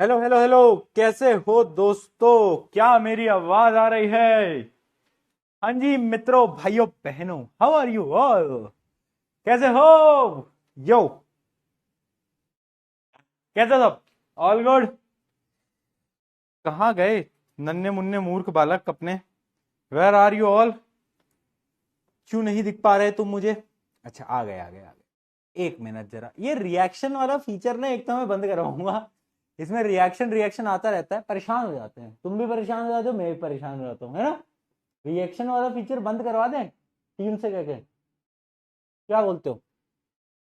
Hello hello hello. कैसे हो दोस्तों? क्या मेरी आवाज आ रही है? हाँ जी मित्रों, भाइयों बहनों, हाउ आर यू ऑल? कैसे हो? यो, कैसे सब? All good? कहाँ गए नन्हे मुन्ने मूर्ख बालक अपने? Where are you all? क्यों नहीं दिख पा रहे तुम मुझे? अच्छा, आ गए आ गए आ गए। एक मिनट जरा, ये रिएक्शन वाला फीचर ना एक तो मैं बंद करवाऊंगा। इसमें रिएक्शन रिएक्शन आता रहता है, परेशान हो जाते हैं। तुम भी परेशान हो जाते हो, मैं भी परेशान हो जाता हूँ, है ना? रिएक्शन वाला फीचर बंद करवा दें टीम से कह के? क्या बोलते हो?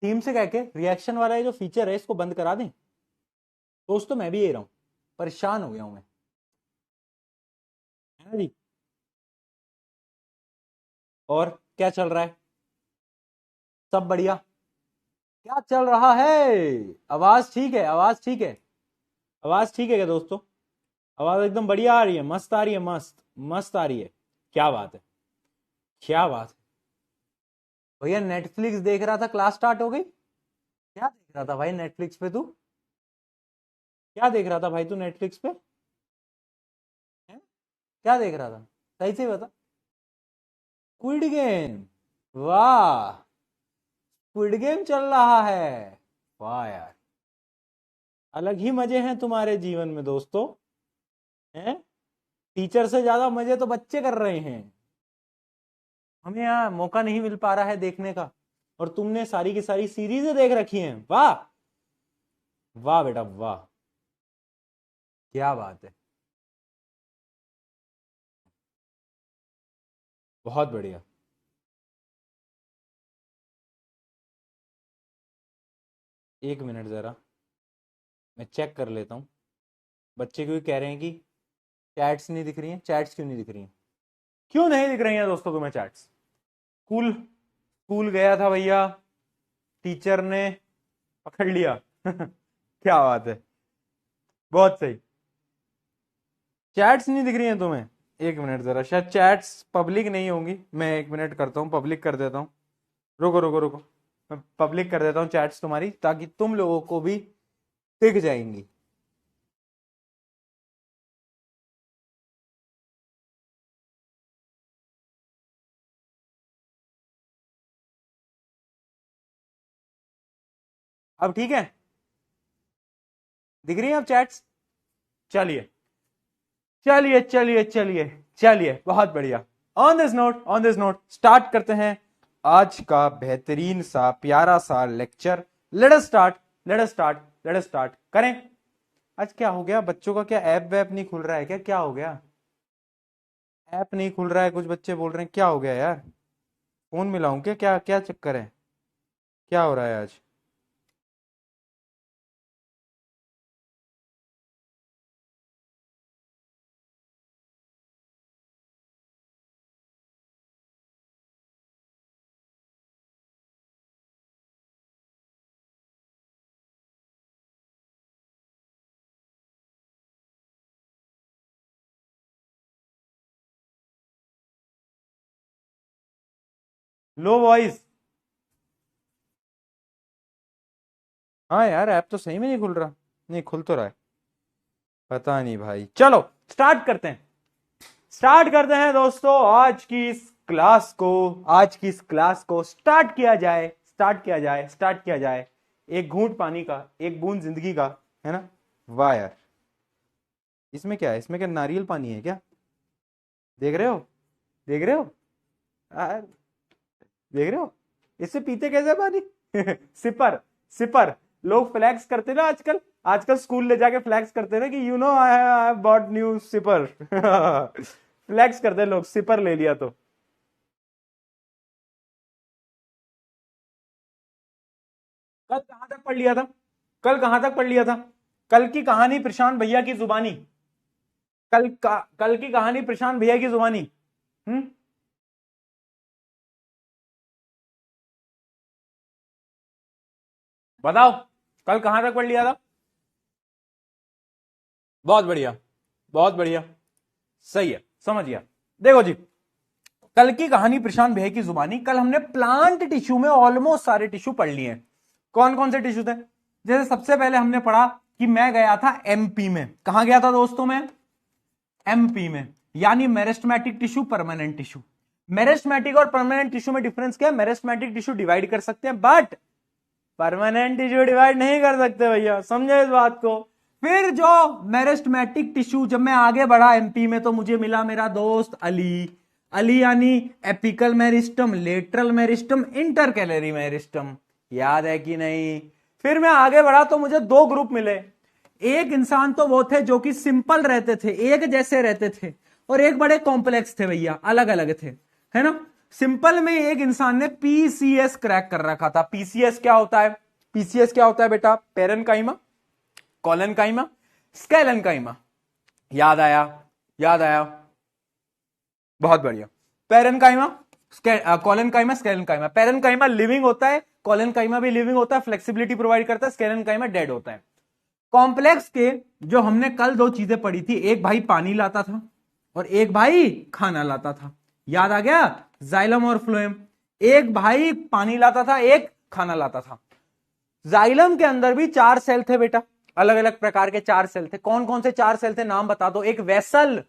टीम से कह के रिएक्शन वाला ये जो फीचर है इसको बंद करा दें। दोस्तों मैं भी ये रहा हूं, परेशान हो गया हूं मैं, है ना जी? और क्या चल रहा है? सब बढ़िया? क्या चल रहा है? आवाज ठीक है? आवाज ठीक है? आवाज ठीक है क्या दोस्तों? आवाज एकदम बढ़िया आ रही है, मस्त आ रही है, मस्त मस्त आ रही है। क्या बात है, क्या बात है। भैया नेटफ्लिक्स देख रहा था, क्लास स्टार्ट हो गई? क्या देख रहा था भाई नेटफ्लिक्स पे तू? क्या देख रहा था भाई तू नेटफ्लिक्स पे? हैं? क्या देख रहा था? सही से बता। Squid game? वाह, स्क्विड गेम चल रहा है। वाह यार, अलग ही मजे हैं तुम्हारे जीवन में दोस्तों। हैं? टीचर से ज्यादा मजे तो बच्चे कर रहे हैं। हमें यहाँ मौका नहीं मिल पा रहा है देखने का, और तुमने सारी की सारी सीरीजें देख रखी हैं। वाह, वाह बेटा वाह, क्या बात है। बहुत बढ़िया। एक मिनट जरा, मैं चेक कर लेता हूँ। बच्चे क्यों कह रहे हैं कि चैट्स नहीं दिख रही हैं? चैट्स क्यों नहीं दिख रही हैं? क्यों नहीं दिख रही हैं दोस्तों तुम्हें चैट्स? स्कूल, स्कूल गया था भैया, टीचर ने पकड़ लिया। क्या बात है, बहुत सही। चैट्स नहीं दिख रही हैं तुम्हें? एक मिनट जरा, शायद चैट्स पब्लिक नहीं होंगी। मैं एक मिनट करता हूँ, पब्लिक कर देता हूँ। रुको रुको रुको, मैं पब्लिक कर देता हूँ चैट्स तुम्हारी, ताकि तुम लोगों को भी दिख जाएंगी। अब ठीक है? दिख रही है अब चैट्स? चलिए चलिए चलिए चलिए चलिए, बहुत बढ़िया। ऑन दिस नोट स्टार्ट करते हैं आज का बेहतरीन सा प्यारा सा lecture. Let us start, let us start, let us start करें। आज क्या हो गया बच्चों का? क्या ऐप वैप नहीं खुल रहा है क्या? क्या हो गया? ऐप नहीं खुल रहा है, कुछ बच्चे बोल रहे हैं। क्या हो गया यार? फोन मिलाऊं क्या? क्या क्या चक्कर है? क्या हो रहा है आज? Low voice. हाँ यार, ऐप तो सही में नहीं खुल रहा। नहीं, खुल तो रहा है। पता नहीं भाई, चलो स्टार्ट करते हैं। स्टार्ट करते हैं दोस्तों आज की इस क्लास को। आज की इस क्लास को स्टार्ट किया जाए, स्टार्ट किया जाए, स्टार्ट किया जाए। एक घूंट पानी का, एक बूंद जिंदगी का, है ना? वाह यार, इसमें क्या है? इसमें क्या नारियल पानी है क्या? देख रहे हो? देख रहे हो? आ, देख रहे हो? इससे पीते कैसे पानी? Sipper, sipper. लोग फ्लैक्स करते ना आजकल, आजकल स्कूल ले जाके फ्लैक्स करते ना कि you know I have bought new sipper. Flex करते लोग, सिपर ले लिया तो। कल कहां तक पढ़ लिया था? कल कहां तक पढ़ लिया था? कल की कहानी प्रशांत भैया की जुबानी। कल की कहानी प्रशांत भैया की जुबानी। हम्म? बताओ, कल कहां तक पढ़ लिया था? बहुत बढ़िया, बहुत बढ़िया, सही है, समझ गया। देखो जी, कल की कहानी प्रशांत भैया की जुबानी। कल हमने प्लांट टिश्यू में ऑलमोस्ट सारे टिश्यू पढ़ लिए हैं। कौन कौन से टिश्यू थे? जैसे सबसे पहले हमने पढ़ा कि मैं गया था एमपी में। कहां गया था दोस्तों मैं? एमपी में। यानी meristematic tissue, permanent tissue. Meristematic और परमानेंट टिश्यू में डिफरेंस क्या है? मेरिस्टेमेटिक टिश्यू डिवाइड कर सकते हैं बट परमानेंट टिश्यू डिवाइड नहीं कर सकते भैया, समझे इस बात को। फिर जो मेरिस्टेमेटिक टिश्यू, जब मैं आगे बढ़ा एमपी में तो मुझे मिला मेरा दोस्त अली। अली यानी apical meristem, lateral meristem, intercalary meristem, याद है कि नहीं? फिर मैं आगे बढ़ा तो मुझे दो ग्रुप मिले। एक इंसान तो वो थे जो कि सिंपल रहते थे, एक जैसे रहते थे, और एक बड़े कॉम्प्लेक्स थे भैया, अलग अलग थे, है ना। सिंपल में एक इंसान ने पीसीएस क्रैक कर रखा था। पीसीएस क्या होता है? पीसीएस क्या होता है बेटा? Parenchyma, collenchyma, sclerenchyma. याद आया? याद आया? बहुत बढ़िया। Parenchyma, collenchyma, sclerenchyma. Parenchyma living होता है, कोलेनकाइमा भी लिविंग होता है, फ्लेक्सिबिलिटी प्रोवाइड करता है। स्केलेनकाइमा डेड होता है। कॉम्प्लेक्स के जो हमने कल दो चीजें पढ़ी थी, एक भाई पानी लाता था और एक भाई खाना लाता था। याद आ गया? जाइलम और फ्लोएम। एक भाई पानी लाता था, एक खाना लाता था। जाइलम के अंदर भी 4 सेल थे बेटा, अलग अलग प्रकार के 4 सेल थे। कौन कौन से 4 सेल थे नाम बता दो। एक वेसल,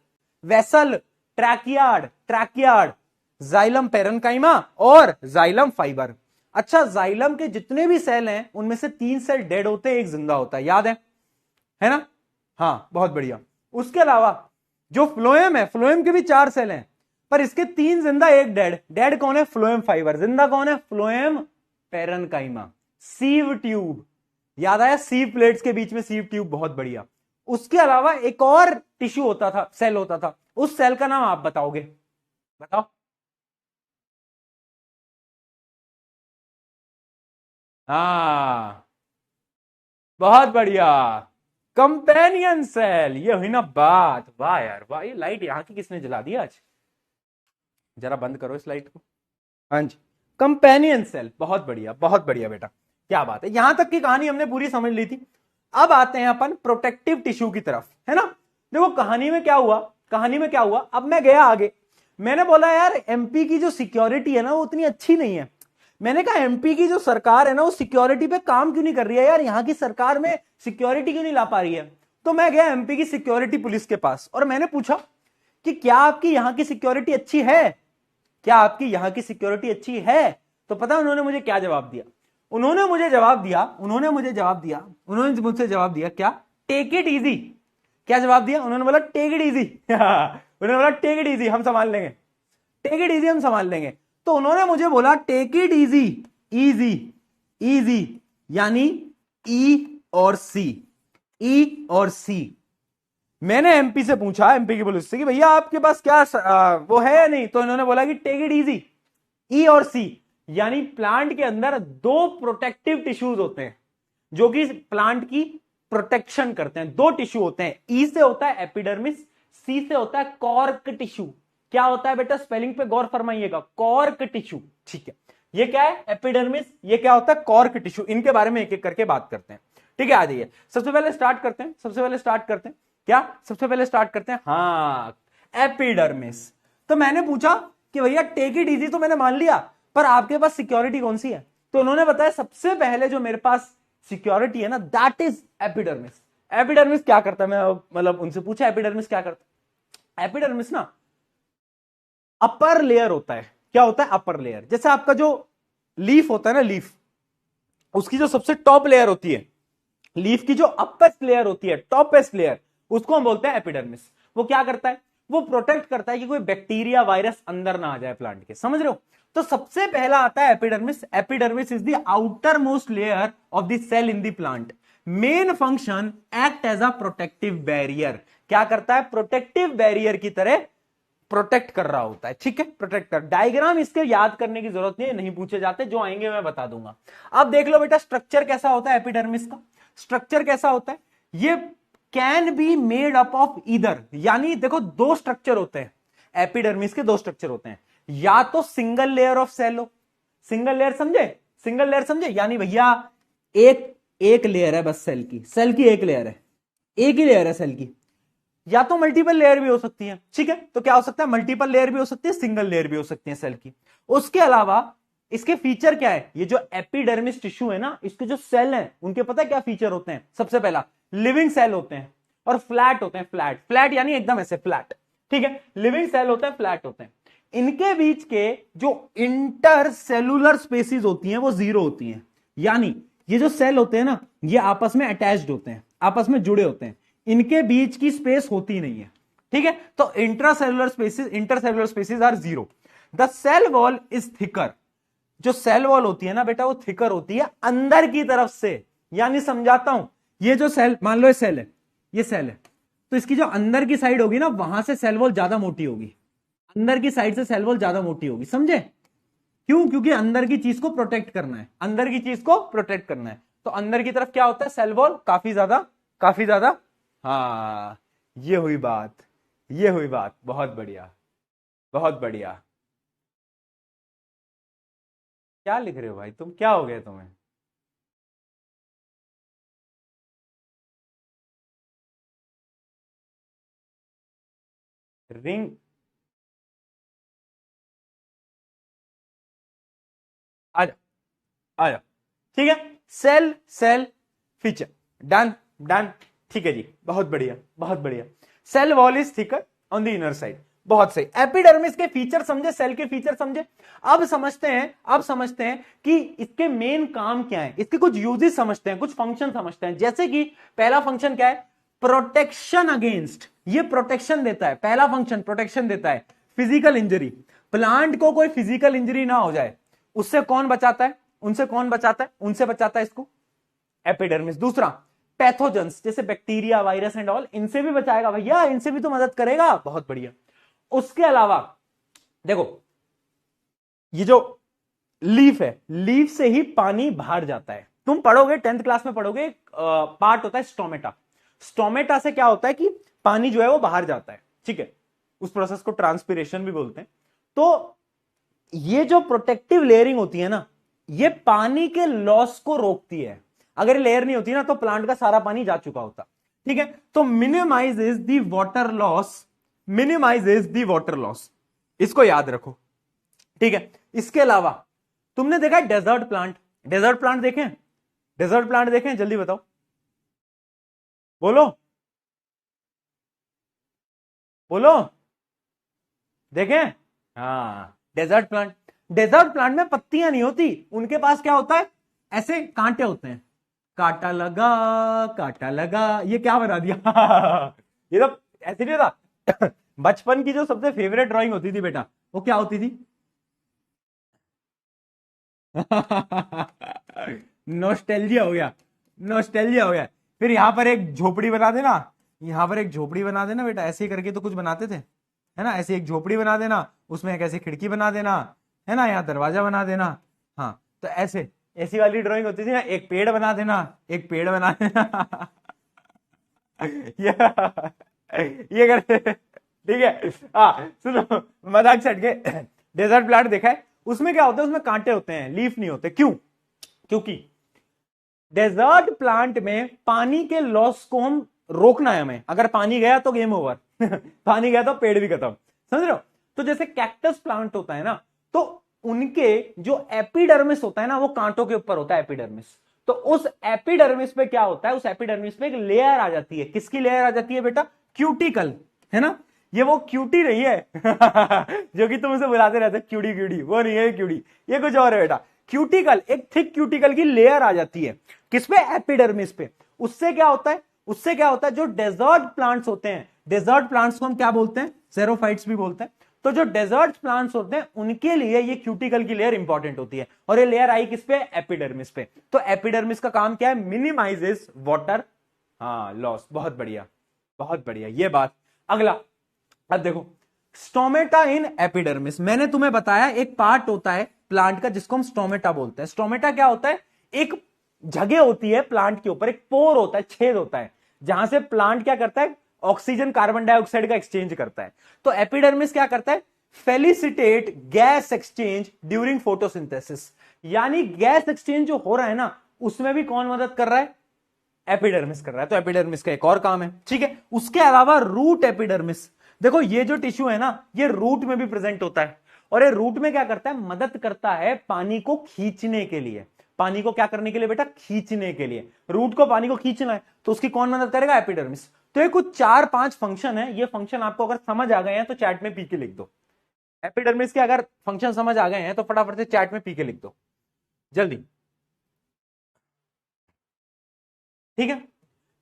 वेसल, ट्रैकियार्ड, ट्रैकियार्ड, जाइलम पेरेन्काइमा और जाइलम फाइबर। अच्छा, जाइलम के जितने भी सेल हैं उनमें से 3 सेल डेड होते हैं, एक जिंदा होता है, याद है ना? हाँ, बहुत बढ़िया। उसके अलावा जो फ्लोएम है, फ्लोएम के भी 4 सेल हैं, पर इसके 3 जिंदा, एक डेड। डेड कौन है? Phloem fibre. जिंदा कौन है? Phloem parenchyma. सीव ट्यूब, याद आया? सीव प्लेट्स के बीच में सीव ट्यूब, बहुत बढ़िया। उसके अलावा एक और टिश्यू होता था, सेल होता था, उस सेल का नाम आप बताओगे? बताओ। हाँ, बहुत बढ़िया, कंपेनियन सेल। ये हुई ना बात। वाह यार वाह, ये लाइट यहां की किसने जला दी आज? जरा बंद करो इस लाइट को। हाँ जी, कंपेनियन सेल, बहुत बढ़िया, बहुत बढ़िया बेटा, क्या बात है। यहां तक की कहानी हमने पूरी समझ ली थी। अब आते हैं अपन प्रोटेक्टिव टिश्यू की तरफ, है ना। देखो कहानी में क्या हुआ, कहानी में क्या हुआ। अब मैं गया आगे, मैंने बोला यार एमपी की जो सिक्योरिटी है ना वो उतनी अच्छी नहीं है। मैंने कहा एमपी की जो सरकार है ना वो सिक्योरिटी पे काम क्यों नहीं कर रही है यार, यहाँ की सरकार में सिक्योरिटी क्यों नहीं ला पा रही है। तो मैं गया एमपी की सिक्योरिटी पुलिस के पास और मैंने पूछा कि क्या आपकी यहाँ की सिक्योरिटी अच्छी है, क्या आपकी यहाँ की सिक्योरिटी अच्छी है। तो पता उन्होंने मुझे क्या जवाब दिया? उन्होंने मुझे जवाब दिया, उन्होंने मुझसे जवाब दिया क्या? Take it easy. क्या जवाब दिया? उन्होंने बोला टेक इट इजी। उन्होंने बोला टेक इट इजी, हम संभाल लेंगे, टेक इट इजी, हम संभाल लेंगे। तो उन्होंने मुझे बोला take it easy, easy, easy यानी ई और सी, ई और सी। मैंने एमपी से पूछा, एमपी की पुलिस से, कि भैया आपके पास क्या वो है या नहीं। तो इन्होंने बोला कि टेक इट इजी, ई और सी। यानी प्लांट के अंदर 2 प्रोटेक्टिव टिश्यूज होते हैं जो कि प्लांट की प्रोटेक्शन करते हैं। 2 टिश्यू होते हैं, ई से होता है एपिडर्मिस, सी से होता है कॉर्क टिश्यू। क्या होता है बेटा? स्पेलिंग पे गौर फरमाइएगा, कॉर्क टिश्यू। ठीक है, ये क्या है? एपिडर्मिस। ये क्या होता है? Cork tissue. इनके बारे में एक एक करके बात करते हैं। ठीक है, आ जाइए। सबसे पहले स्टार्ट करते हैं, क्या सबसे पहले स्टार्ट करते हैं? हाँ, एपिडर्मिस। तो मैंने पूछा कि भैया टेक इट इजी तो मैंने मान लिया, पर आपके पास सिक्योरिटी कौन सी है? तो उन्होंने बताया सबसे पहले जो मेरे पास सिक्योरिटी है ना, दैट इज एपिडर्मिस। एपिडर्मिस क्या करता है? मैं मतलब उनसे पूछा एपिडर्मिस क्या करता है। एपिडर्मिस ना अपर लेयर होता है। क्या होता है? Upper layer. जैसे आपका जो लीफ होता है ना, लीफ, उसकी जो सबसे टॉप लेयर होती है, लीफ की जो अपेस्ट लेयर होती है, टॉपेस्ट लेयर, उसको हम बोलते हैं एपिडर्मिस। वो क्या करता है? वो प्रोटेक्ट करता है कि कोई बैक्टीरिया वायरस अंदर ना आ जाए प्लांट के, समझ रहे हो। तो सबसे पहला आता है epidermis. Epidermis is the outer most layer of the cell in the plant. Main function act as a protective barrier. क्या करता है? प्रोटेक्टिव बैरियर की तरह प्रोटेक्ट कर रहा होता है। ठीक है, प्रोटेक्ट कर। डायग्राम इसके याद करने की जरूरत नहीं है, नहीं पूछे जाते, जो आएंगे मैं बता दूंगा। अब देख लो बेटा स्ट्रक्चर कैसा होता है एपिडर्मिस का। स्ट्रक्चर कैसा होता है? ये can be made up of either, यानी देखो 2 स्ट्रक्चर होते हैं एपिडर्मिस के, 2 स्ट्रक्चर होते हैं। या तो सिंगल लेयर ऑफ सेल हो, सिंगल लेयर समझे, सिंगल लेयर समझे, यानी भैया एक लेयर है बस सेल की एक लेयर है, एक ही लेयर है सेल की। या तो मल्टीपल लेयर भी हो सकती है। ठीक है, तो क्या हो सकता है? मल्टीपल लेयर भी हो सकती है, सिंगल लेयर भी हो सकती है सेल की। उसके अलावा इसके फीचर क्या है? ये जो एपिडर्मिस टिश्यू है ना, इसके जो सेल हैं उनके पता है क्या फीचर होते हैं? सबसे पहला, लिविंग सेल होते हैं और फ्लैट होते हैं, फ्लैट फ्लैट यानी एकदम ऐसे फ्लैट, ठीक है। लिविंग सेल होते हैं, फ्लैट होते हैं। इनके बीच के जो इंटर सेलुलर स्पेसिस होती हैं वो जीरो होती हैं, यानी ये जो सेल होते हैं ना ये आपस में अटैच्ड होते हैं, आपस में जुड़े होते हैं, इनके बीच की स्पेस होती नहीं है, ठीक है। तो intracellular spaces, intercellular spaces are zero. The cell wall is thicker, जो सेल वॉल होती है ना बेटा वो थिकर होती है अंदर की तरफ से, यानी समझाता हूं, ये जो सेल, मान लो ये सेल है, ये सेल है, तो इसकी जो अंदर की साइड होगी ना वहां से सेल वॉल ज्यादा मोटी होगी, अंदर की साइड से सेल वॉल ज्यादा मोटी होगी, समझे? क्यों? क्योंकि अंदर की चीज को प्रोटेक्ट करना है, अंदर की चीज को प्रोटेक्ट करना है, तो अंदर की तरफ क्या होता है, सेल वॉल काफी ज्यादा, काफी ज्यादा। हाँ, ये हुई बात, ये हुई बात, बहुत बढ़िया, बहुत बढ़िया। क्या लिख रहे हो भाई तुम, क्या हो गया तुम्हें? रिंग, आ जाओ, आ जाओ, ठीक है। Cell, cell feature, done, done, ठीक है जी, बहुत बढ़िया, बहुत बढ़िया। Cell wall is thicker on the inner side, बहुत सही। एपिडर्मिस के फीचर समझे, सेल के फीचर समझे। अब समझते हैं, अब समझते हैं कि इसके मेन काम क्या है, इसके कुछ यूजेस समझते हैं, कुछ फंक्शन समझते हैं। जैसे कि पहला फंक्शन क्या है, प्रोटेक्शन अगेंस्ट, ये प्रोटेक्शन देता है, पहला फंक्शन प्रोटेक्शन देता है। फिजिकल इंजरी, प्लांट को कोई फिजिकल इंजरी ना हो जाए उससे कौन बचाता है, उनसे कौन बचाता है, उनसे बचाता है इसको एपिडर्मिस। दूसरा, पैथोजेंस जैसे बैक्टीरिया, वायरस एंड ऑल, इनसे भी बचाएगा भैया, इनसे भी तो मदद करेगा, बहुत बढ़िया। उसके अलावा देखो, ये जो लीफ है, लीफ से ही पानी बाहर जाता है। तुम पढ़ोगे 10th क्लास में पढ़ोगे, पार्ट होता है स्टोमेटा। स्टोमेटा से क्या होता है कि पानी जो है वो बाहर जाता है, ठीक है। उस प्रोसेस को ट्रांसपिरेशन भी बोलते हैं। तो ये जो प्रोटेक्टिव लेयरिंग होती है ना, ये पानी के लॉस को रोकती है। अगर ये लेयर नहीं होती ना तो प्लांट का सारा पानी जा चुका होता, ठीक है। तो minimises the water loss, minimises the water loss, इसको याद रखो, ठीक है। इसके अलावा तुमने देखा है डेजर्ट प्लांट, डेजर्ट प्लांट देखें, डेजर्ट प्लांट देखें, जल्दी बताओ, बोलो, बोलो, देखें? हाँ, डेजर्ट प्लांट, डेजर्ट प्लांट में पत्तियां नहीं होती, उनके पास क्या होता है, ऐसे कांटे होते हैं। कांटा लगा, कांटा लगा, ये क्या बना दिया ये तो ऐसे नहीं था बचपन की जो सबसे फेवरेट ड्राइंग होती थी बेटा, वो क्या होती थी नॉस्टैल्जिया हो गया, नॉस्टैल्जिया हो गया। फिर यहां पर एक झोपड़ी बना देना, यहां पर एक झोपड़ी बना देना बेटा, ऐसे ही करके तो कुछ बनाते थे, है ना, ऐसे एक झोपड़ी बना देना, उसमें एक ऐसी खिड़की बना देना, है ना, यहाँ दरवाजा बना देना। हाँ, तो ऐसे ऐसी वाली ड्राइंग होती थी ना, एक पेड़ बना देना, एक पेड़ बना देना ये ये करते, ठीक है। हाँ सुनो, मजाक छट के, डेजर्ट प्लांट देखा है, उसमें क्या होता है, उसमें कांटे होते हैं, लीफ नहीं होते। क्यों? क्योंकि डेजर्ट प्लांट में पानी के लॉस को हम रोकना है हमें, अगर पानी गया तो गेम ओवर पानी गया तो पेड़ भी खत्म, समझ रहे हो? तो जैसे कैक्टस प्लांट होता है ना, तो उनके जो एपिडर्मिस होता है ना वो कांटों के ऊपर होता है एपिडर्मिस। तो उस एपिडर्मिस पे क्या होता है, उस एपिडर्मिस पे एक लेयर आ जाती है, किसकी लेयर आ जाती है बेटा, क्यूटिकल, है ना। ये वो क्यूटी नहीं है जो कि तुम उसे बुलाते रहते क्यूटी क्यूटी, वो नहीं है क्यूटी, ये कुछ और है बेटा। क्यूटिकल, एक थिक क्यूटिकल की लेयर आ जाती है, किस पे, एपिडर्मिस पे। उससे क्या होता है, उससे क्या होता है, जो डेजर्ट प्लांट्स होते हैं, डेजर्ट प्लांट्स को हम क्या बोलते हैं, जेरोफाइट्स भी बोलते हैं। तो जो डेजर्ट प्लांट्स होते हैं उनके लिए ये क्यूटिकल की लेयर इंपॉर्टेंट होती है, और ये लेयर आई किस पे, एपिडर्मिस पे। तो एपिडर्मिस का काम क्या है, मिनिमाइजेस वाटर लॉस। बहुत बढ़िया, बहुत बढ़िया, ये बात। अगला, अब देखो, स्टोमेटा इन एपिडर्मिस, मैंने तुम्हें बताया एक पार्ट होता है प्लांट का जिसको हम स्टोमेटा बोलते हैं। स्टोमेटा क्या होता है, एक जगह होती है प्लांट के ऊपर, एक पोर होता है, छेद होता है, जहां से प्लांट क्या करता है, ऑक्सीजन कार्बन डाइऑक्साइड का एक्सचेंज करता है। तो एपिडर्मिस क्या करता है, felicitate gas exchange during photosynthesis, यानी गैस एक्सचेंज जो हो रहा है ना उसमें भी कौन मदद कर रहा है, एपिडर्मिस कर रहा है। तो एपिडर्मिस का एक और काम है, ठीक है। उसके अलावा रूट एपिडर्मिस, देखो ये जो टिश्यू है ना ये रूट में भी प्रेजेंट होता है, और ये रूट में क्या करता है, मदद करता है पानी को खींचने के लिए। पानी को क्या करने के लिए बेटा, खींचने के लिए। रूट को पानी को खींचना है तो उसकी कौन मदद करेगा, एपिडर्मिस। तो ये कुछ 4-5 फंक्शन है, ये फंक्शन आपको अगर समझ आ गए हैं तो चैट में पी के लिख दो। एपिडर्मिस के अगर फंक्शन समझ आ गए हैं तो फटाफट से चैट में पी के लिख दो जल्दी, ठीक है।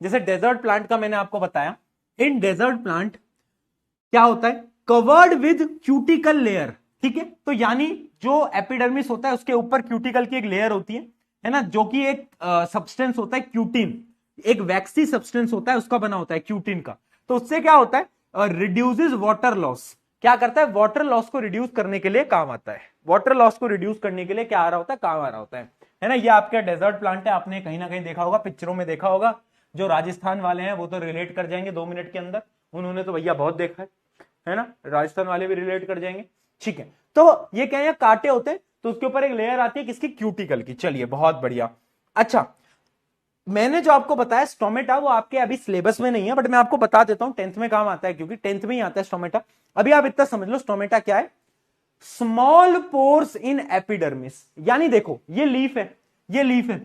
जैसे डेजर्ट प्लांट का मैंने आपको बताया, इन डेजर्ट प्लांट क्या होता है, कवर्ड विद क्यूटिकल लेयर, ठीक है। तो यानी जो एपिडर्मिस होता है उसके ऊपर क्यूटिकल की एक लेयर होती है ना, जो कि एक सब्सटेंस होता है क्यूटिन, एक वैक्सी सब्सटेंस होता है, उसका बना होता है क्यूटिन का। तो उससे क्या होता है, रिड्यूसेस वाटर लॉस। क्या करता है, वाटर लॉस को रिड्यूस करने के लिए काम आता है। वाटर लॉस को रिड्यूस करने के लिए क्या आ रहा होता है, काम आ रहा होता है ना। ये आपका डेजर्ट प्लांट है, आपने कहीं ना कहीं देखा होगा, पिक्चरों में देखा होगा। जो राजस्थान वाले हैं वो तो रिलेट कर जाएंगे 2 मिनट के अंदर, उन्होंने तो भैया बहुत देखा है ना। राजस्थान वाले भी रिलेट कर जाएंगे, ठीक है। तो ये क्या है, कांटे होते हैं तो उसके ऊपर एक लेयर आती है किसकी, क्यूटिकल की। चलिए बहुत बढ़िया। अच्छा, मैंने जो आपको बताया स्टोमेटा, वो आपके अभी सिलेबस में नहीं है, बट मैं आपको बता देता हूं, 10th में काम आता है, क्योंकि 10th में ही आता है स्टोमेटा। अभी आप इतना समझ लो स्टोमेटा क्या है, स्मॉल पोर्स इन एपिडर्मिस। यानी देखो ये लीफ है, ये लीफ है,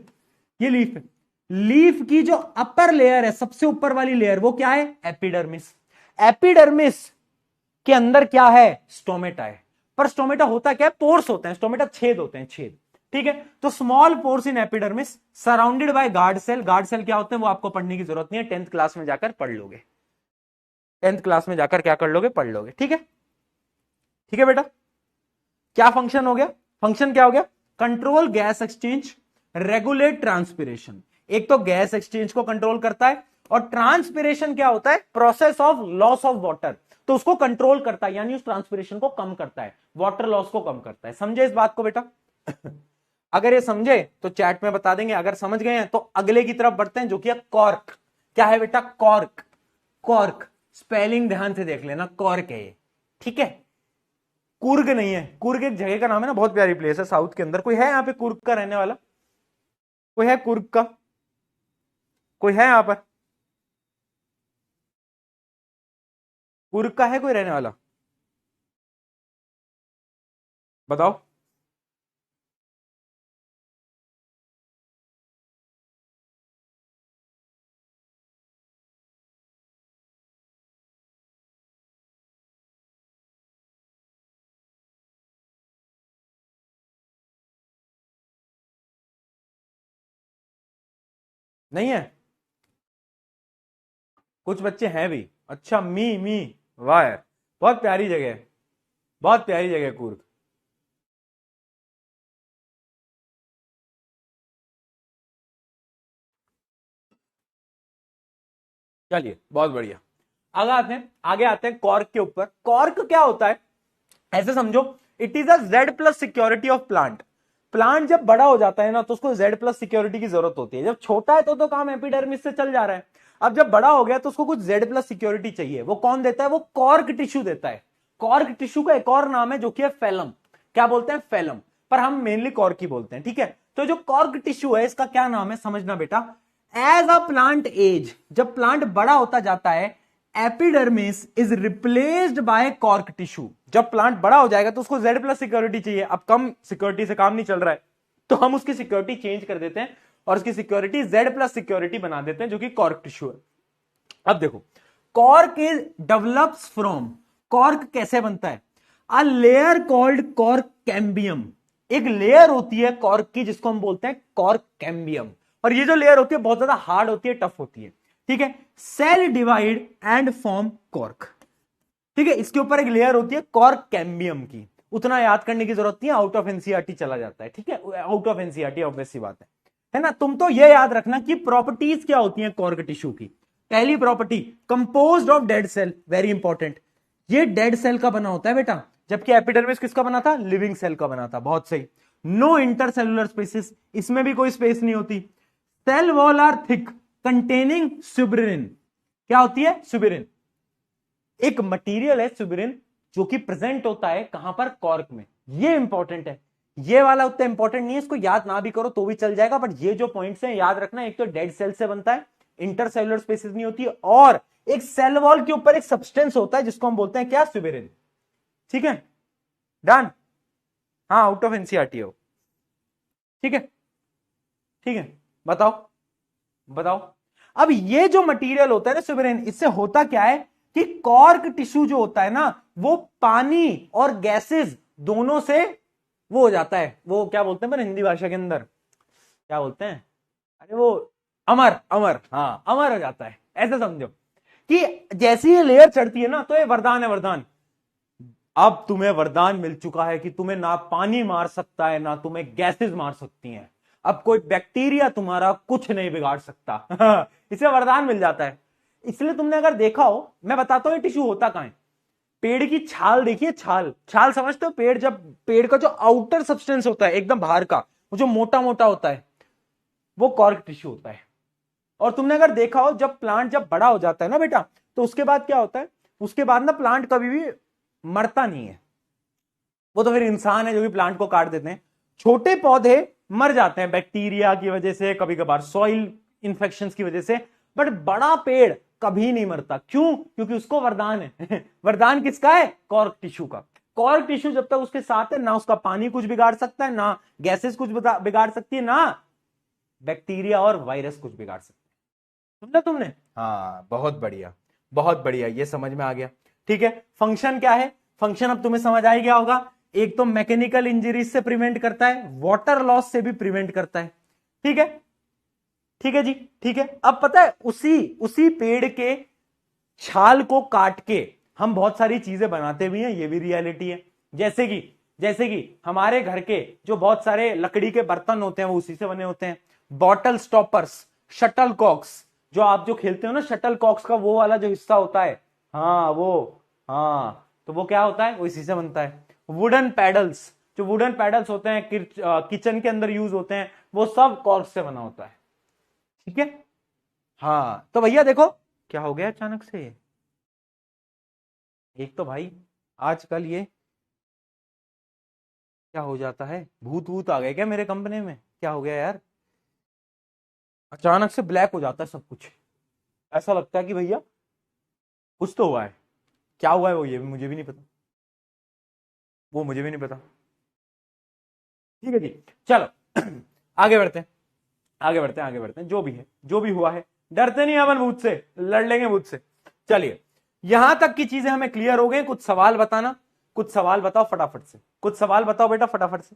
ये लीफ है, लीफ की जो अपर लेयर है, सबसे ऊपर वाली लेयर, वो क्या है, एपिडर्मिस। एपिडर्मिस के अंदर क्या है, स्टोमेटा है। पर स्टोमेटा होता क्या है, पोर्स होते हैं, स्टोमेटा छेद होते हैं, छेद, ठीक है। तो small pores in epidermis surrounded by guard cell. Guard cell क्या होते हैं वो आपको पढ़ने की जरूरत नहीं है, 10th क्लास में जाकर पढ़ लोगे, 10th क्लास में जाकर क्या कर लोगे, पढ़ लोगे, ठीक है। ठीक है बेटा, क्या फंक्शन हो गया, फंक्शन क्या हो गया, control gas exchange, regulate transpiration. एक तो गैस एक्सचेंज को कंट्रोल करता है, और ट्रांसपिरेशन क्या होता है, process of loss of water, तो उसको कंट्रोल करता है, यानी उस ट्रांसपिरेशन को कम करता है, वाटर लॉस को कम करता है। समझे इस बात को बेटा? अगर ये समझे तो चैट में बता देंगे, अगर समझ गए हैं तो अगले की तरफ बढ़ते हैं, जो कि है कॉर्क। क्या है बेटा, कॉर्क। कॉर्क स्पेलिंग ध्यान से देख लेना, कॉर्क है ये, ठीक है। कुर्ग नहीं है, कुर्ग एक जगह का नाम है ना, बहुत प्यारी प्लेस है साउथ के अंदर। कोई है यहाँ पे कुर्ग का रहने वाला, कोई है कुर्ग का, कोई है यहाँ पर कुर्ग का, है कोई रहने वाला, बताओ। नहीं है, कुछ बच्चे हैं भी। अच्छा, मी वाह यार, बहुत प्यारी जगह है, बहुत प्यारी जगह है कुर्ग। चलिए बहुत बढ़िया, आगे आते हैं कॉर्क के ऊपर। कॉर्क क्या होता है, ऐसे समझो, it is a Z plus security of plant. Plant जब बड़ा हो जाता है ना तो उसको जेड प्लस सिक्योरिटी की जरूरत होती है। जब छोटा है तो काम एपिडर्मिस से चल जा रहा है, अब जब बड़ा हो गया तो उसको कुछ जेड प्लस सिक्योरिटी चाहिए। वो कौन देता है, वो कॉर्क टिश्यू देता है। कॉर्क टिश्यू का एक और नाम है जो कि है फेलम। क्या बोलते हैं, फेलम, पर हम मेनली कॉर्क ही बोलते हैं, ठीक है। तो जो कॉर्क टिश्यू है इसका क्या नाम है, समझना बेटा। एज अ प्लांट एज, जब प्लांट बड़ा होता जाता है, epidermis is replaced by cork tissue. जब प्लांट बड़ा हो जाएगा तो उसको जेड प्लस सिक्योरिटी चाहिए, अब कम सिक्योरिटी से काम नहीं चल रहा है, तो हम उसकी सिक्योरिटी चेंज कर देते हैं और उसकी सिक्योरिटी जेड प्लस सिक्योरिटी बना देते हैं, जो कि कॉर्क टिश्यू है। अब देखो, cork is develops from, cork कैसे बनता है, a layer called cork cambium. एक लेयर होती है कॉर्क की जिसको हम बोलते हैं कॉर्क कैम्बियम, और ये जो लेयर होती है बहुत ज्यादा हार्ड होती है, टफ होती है, ठीक है। Cell divide and form cork, ठीक है। इसके ऊपर एक लेयर होती है कॉर्क कैम्बियम की, उतना याद करने की जरूरत नहीं है, आउट ऑफ एनसीईआरटी चला जाता है, ठीक है, आउट ऑफ एनसीईआरटी, ऑब्वियस सी बात है ना। तुम तो ये याद रखना कि प्रॉपर्टीज क्या होती हैं कॉर्क टिश्यू की। पहली property, composed of dead cell, very important, ये डेड सेल का बना होता है बेटा, जबकि एपिडर्मिस किसका बना था, लिविंग सेल का बना था, बहुत सही। नो इंटरसेलुलर स्पेसिस, इसमें भी कोई स्पेस नहीं होती। Cell wall are thick containing suberin, क्या होती है, सुबरिन, एक मटेरियल है सुबरिन जो कि प्रेजेंट होता है कहां पर, कॉर्क में। ये इंपॉर्टेंट है, ये वाला उतना इंपॉर्टेंट नहीं है, इसको याद ना भी करो तो भी चल जाएगा, बट ये जो पॉइंट्स हैं याद रखना। एक तो डेड सेल से बनता है, इंटरसेलुलर स्पेसिस नहीं होती, और एक सेल वॉल के ऊपर एक सब्सटेंस होता है जिसको हम बोलते हैं क्या, सुबरिन, ठीक है, डन। हाँ, आउट ऑफ एनसीईआरटी हो, ठीक है। ठीक है, बताओ बताओ। अब ये जो मटेरियल होता है ना सुबरेन, इससे होता क्या है कि कॉर्क टिश्यू जो होता है ना, वो पानी और गैसेस दोनों से वो हो जाता है, वो क्या बोलते हैं पर हिंदी भाषा के अंदर क्या बोलते हैं, अरे वो अमर, अमर, हाँ अमर हो जाता है। ऐसे समझो कि जैसी ये लेयर चढ़ती है ना, तो ये वरदान है, वरदान। अब तुम्हें वरदान मिल चुका है कि तुम्हें ना पानी मार सकता है, ना तुम्हें गैसेस मार सकती हैं। अब कोई बैक्टीरिया तुम्हारा कुछ नहीं बिगाड़ सकता। इसे वरदान मिल जाता है। इसलिए तुमने अगर देखा हो, मैं बताता हूं ये टिश्यू होता कहां है। पेड़ की छाल देखिए, छाल, छाल समझते हो, पेड़ जब, पेड़ का जो आउटर सब्सटेंस होता है एकदम बाहर का, वो जो मोटा मोटा होता है, वो कॉर्क टिश्यू होता है। और तुमने अगर देखा हो, जब प्लांट जब बड़ा हो जाता है ना बेटा, तो उसके बाद क्या होता है, उसके बाद ना प्लांट कभी भी मरता नहीं है। वो तो फिर इंसान है जो भी प्लांट को काट देते हैं। छोटे पौधे मर जाते हैं बैक्टीरिया की वजह से, कभी कभार सॉइल इंफेक्शन की वजह से, बट बड़ा पेड़ कभी नहीं मरता। क्यों? क्योंकि उसको वरदान है। वरदान किसका है? कॉर्क टिश्यू का। कॉर्क टिश्यू जब तक उसके साथ है, ना उसका पानी कुछ बिगाड़ सकता है, ना गैसेस कुछ बिगाड़ सकती है, ना बैक्टीरिया और वायरस कुछ बिगाड़ सकते हैं। समझा तुमने? हाँ, बहुत बढ़िया, बहुत बढ़िया, ये समझ में आ गया। ठीक है, फंक्शन क्या है? फंक्शन अब तुम्हें समझ आ गया होगा। एक तो मैकेनिकल इंजरीज से प्रिवेंट करता है, वाटर लॉस से भी प्रिवेंट करता है। ठीक है, ठीक है जी, ठीक है। अब पता है, उसी उसी पेड़ के छाल को काट के हम बहुत सारी चीजें बनाते भी हैं, ये भी रियलिटी है। जैसे कि हमारे घर के जो बहुत सारे लकड़ी के बर्तन होते हैं, वो उसी से बने होते हैं। बॉटल स्टॉपर्स, शटल कॉक्स, जो आप जो खेलते हो ना शटल कॉक्स का वो वाला जो हिस्सा होता है, हाँ वो, हाँ तो वो क्या होता है, वो इसी से बनता है। वुडन पैडल्स, जो वुडन पैडल्स होते हैं किचन के अंदर यूज होते हैं, वो सब कॉर्क से बना होता है। ठीक है, हाँ तो भैया देखो क्या हो गया अचानक से। एक तो भाई आजकल ये क्या हो जाता है, भूत भूत आ गए क्या मेरे कंपनी में? क्या हो गया यार, अचानक से ब्लैक हो जाता है सब कुछ। ऐसा लगता है कि भैया कुछ तो हुआ है। क्या हुआ है वो, ये भी मुझे भी नहीं पता, वो मुझे भी नहीं पता। ठीक है जी, चलो आगे बढ़ते हैं, आगे बढ़ते हैं, आगे बढ़ते हैं। जो भी है, जो भी हुआ है, डरते नहीं अपन भूत से, लड़ लेंगे भूत से। चलिए, यहां तक की चीजें हमें क्लियर हो गई। कुछ सवाल बताना, कुछ सवाल बताओ फटाफट से, कुछ सवाल बताओ बेटा फटाफट से।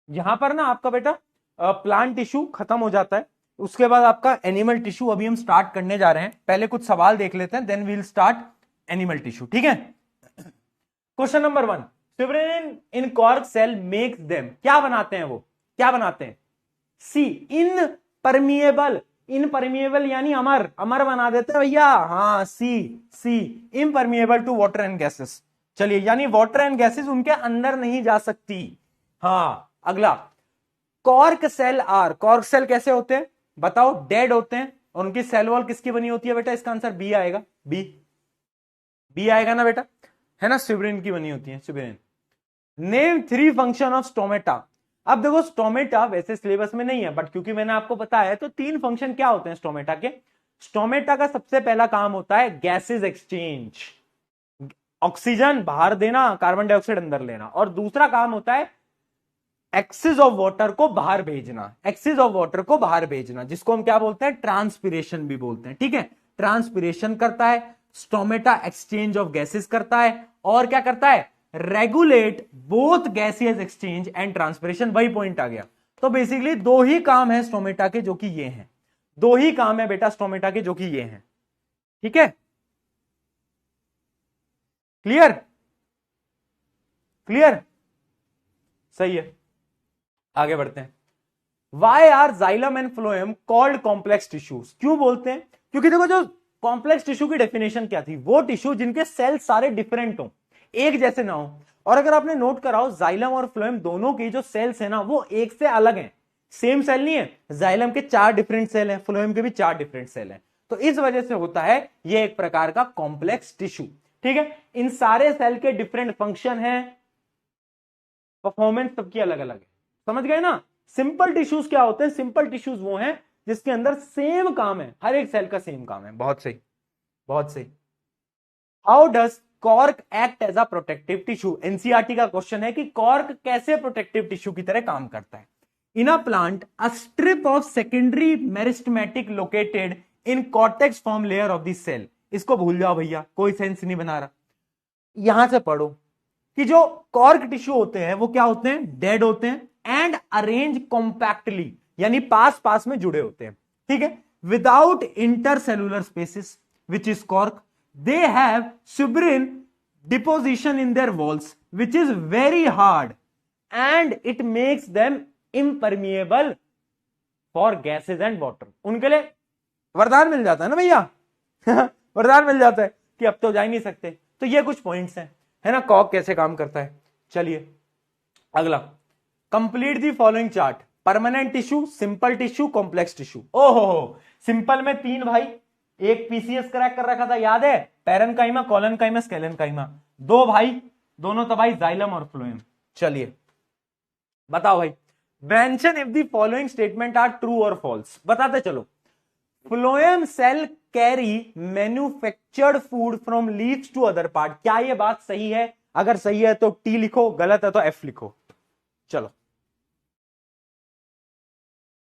यहां पर ना आपका बेटा प्लांट टिश्यू खत्म हो जाता है, उसके बाद आपका एनिमल टिश्यू अभी हम स्टार्ट करने जा रहे हैं। पहले कुछ सवाल देख लेते हैं, then we'll start animal tissue. ठीक है, question number 1, suberin in cork cell makes them, क्या बनाते हैं वो, क्या बनाते हैं? सी इन परमिएबल, इनपरमिएबल यानी अमर, अमर बना देते हैं भैया। हाँ सी, सी इनपरमिएबल टू वाटर एंड गैसेस। चलिए, यानी वाटर एंड गैसेस उनके अंदर नहीं जा सकती। हाँ, अगला, cork cell are, cork cell कैसे होते हैं बताओ? डेड होते हैं। और उनकी सेल वॉल किसकी बनी होती है बेटा? इसका आंसर बी आएगा, बी, बी आएगा ना बेटा, है ना, सिब्रिन की बनी होती है, suberin. Name 3 function of stomata. अब देखो स्टोमेटा वैसे सिलेबस में नहीं है, बट क्योंकि मैंने आपको बताया है, तो 3 फंक्शन क्या होते हैं स्टोमेटा के। स्टोमेटा का सबसे पहला काम होता है गैसेस एक्सचेंज, ऑक्सीजन बाहर देना, कार्बन डाइऑक्साइड अंदर लेना। और दूसरा काम होता है एक्सेस ऑफ वाटर को बाहर भेजना, एक्सेस ऑफ वाटर को बाहर भेजना, जिसको हम क्या बोलते हैं? ट्रांसपिरेशन भी बोलते हैं। ठीक है, ट्रांसपिरेशन करता है स्टोमेटा, एक्सचेंज ऑफ गैसेस करता है, और क्या करता है? Regulate both gaseous exchange and transpiration. वही पॉइंट आ गया। तो बेसिकली 2 ही काम है स्टोमेटा के, जो कि ये हैं, 2 ही काम है बेटा स्टोमेटा के, जो कि ये हैं। ठीक है, क्लियर, क्लियर, सही है, आगे बढ़ते हैं। Why are xylem and phloem called complex tissues? क्यों बोलते हैं? क्योंकि देखो, जो कॉम्प्लेक्स टिश्यू की डेफिनेशन क्या थी, वो टिश्यू जिनके सेल सारे डिफरेंट हो, एक जैसे ना हो। और अगर आपने नोट कराओ, जाइलम और फ्लोएम दोनों की जो सेल्स है ना, वो एक से अलग हैं, सेम सेल नहीं है। जाइलम के 4 डिफरेंट सेल हैं, फ्लोएम के भी 4 डिफरेंट सेल हैं। तो इस वजह से होता है ये एक प्रकार का कॉम्प्लेक्स टिश्यू। ठीक है, इन सारे सेल के डिफरेंट फंक्शन है, परफॉर्मेंस सबकी अलग अलग है। समझ गए ना? सिंपल टिश्यूज क्या होते हैं? सिंपल टिश्यूज वो हैं जिसके अंदर सेम काम है, हर एक सेल का सेम काम है। बहुत सही, बहुत सही। How does cork act as a protective tissue? NCERT का क्वेश्चन है कि कॉर्क कैसे प्रोटेक्टिव टिश्यू की तरह काम करता है। In a plant a strip of secondary meristematic located in cortex form layer of the cell. इसको भूल जाओ भैया, कोई सेंस नहीं बना रहा। यहां से पढ़ो कि जो कॉर्क टिश्यू होते हैं वो क्या होते हैं, डेड होते हैं एंड अरेंज कॉम्पैक्टली, यानी पास पास में जुड़े होते हैं, ठीक है, without intercellular spaces which is cork. They have suberin deposition in their walls which is very hard and it makes them impermeable for gases and water. उनके लिए वरदान मिल जाता है ना भैया वरदान मिल जाता है कि अब तो जा ही नहीं सकते। तो ये कुछ पॉइंट्स हैं, है ना, कॉर्क कैसे काम करता है। चलिए अगला, complete the following chart. Permanent tissue, simple tissue, complex tissue. ओहो, सिंपल में 3 भाई, एक पीसीएस क्रैक कर रखा था याद है, पैरेनकाइमा, कोलेनकाइमा, स्केलेनकाइमा। 2 भाई, दोनों तबाही जाइलम और फ्लोएम। चलिए बताओ भाई, mention if the following statement are true और फॉल्स। बताते चलो। Phloem cell carry manufactured food from leaves to other part. क्या ये बात सही है? अगर सही है तो टी लिखो, गलत है तो एफ लिखो। चलो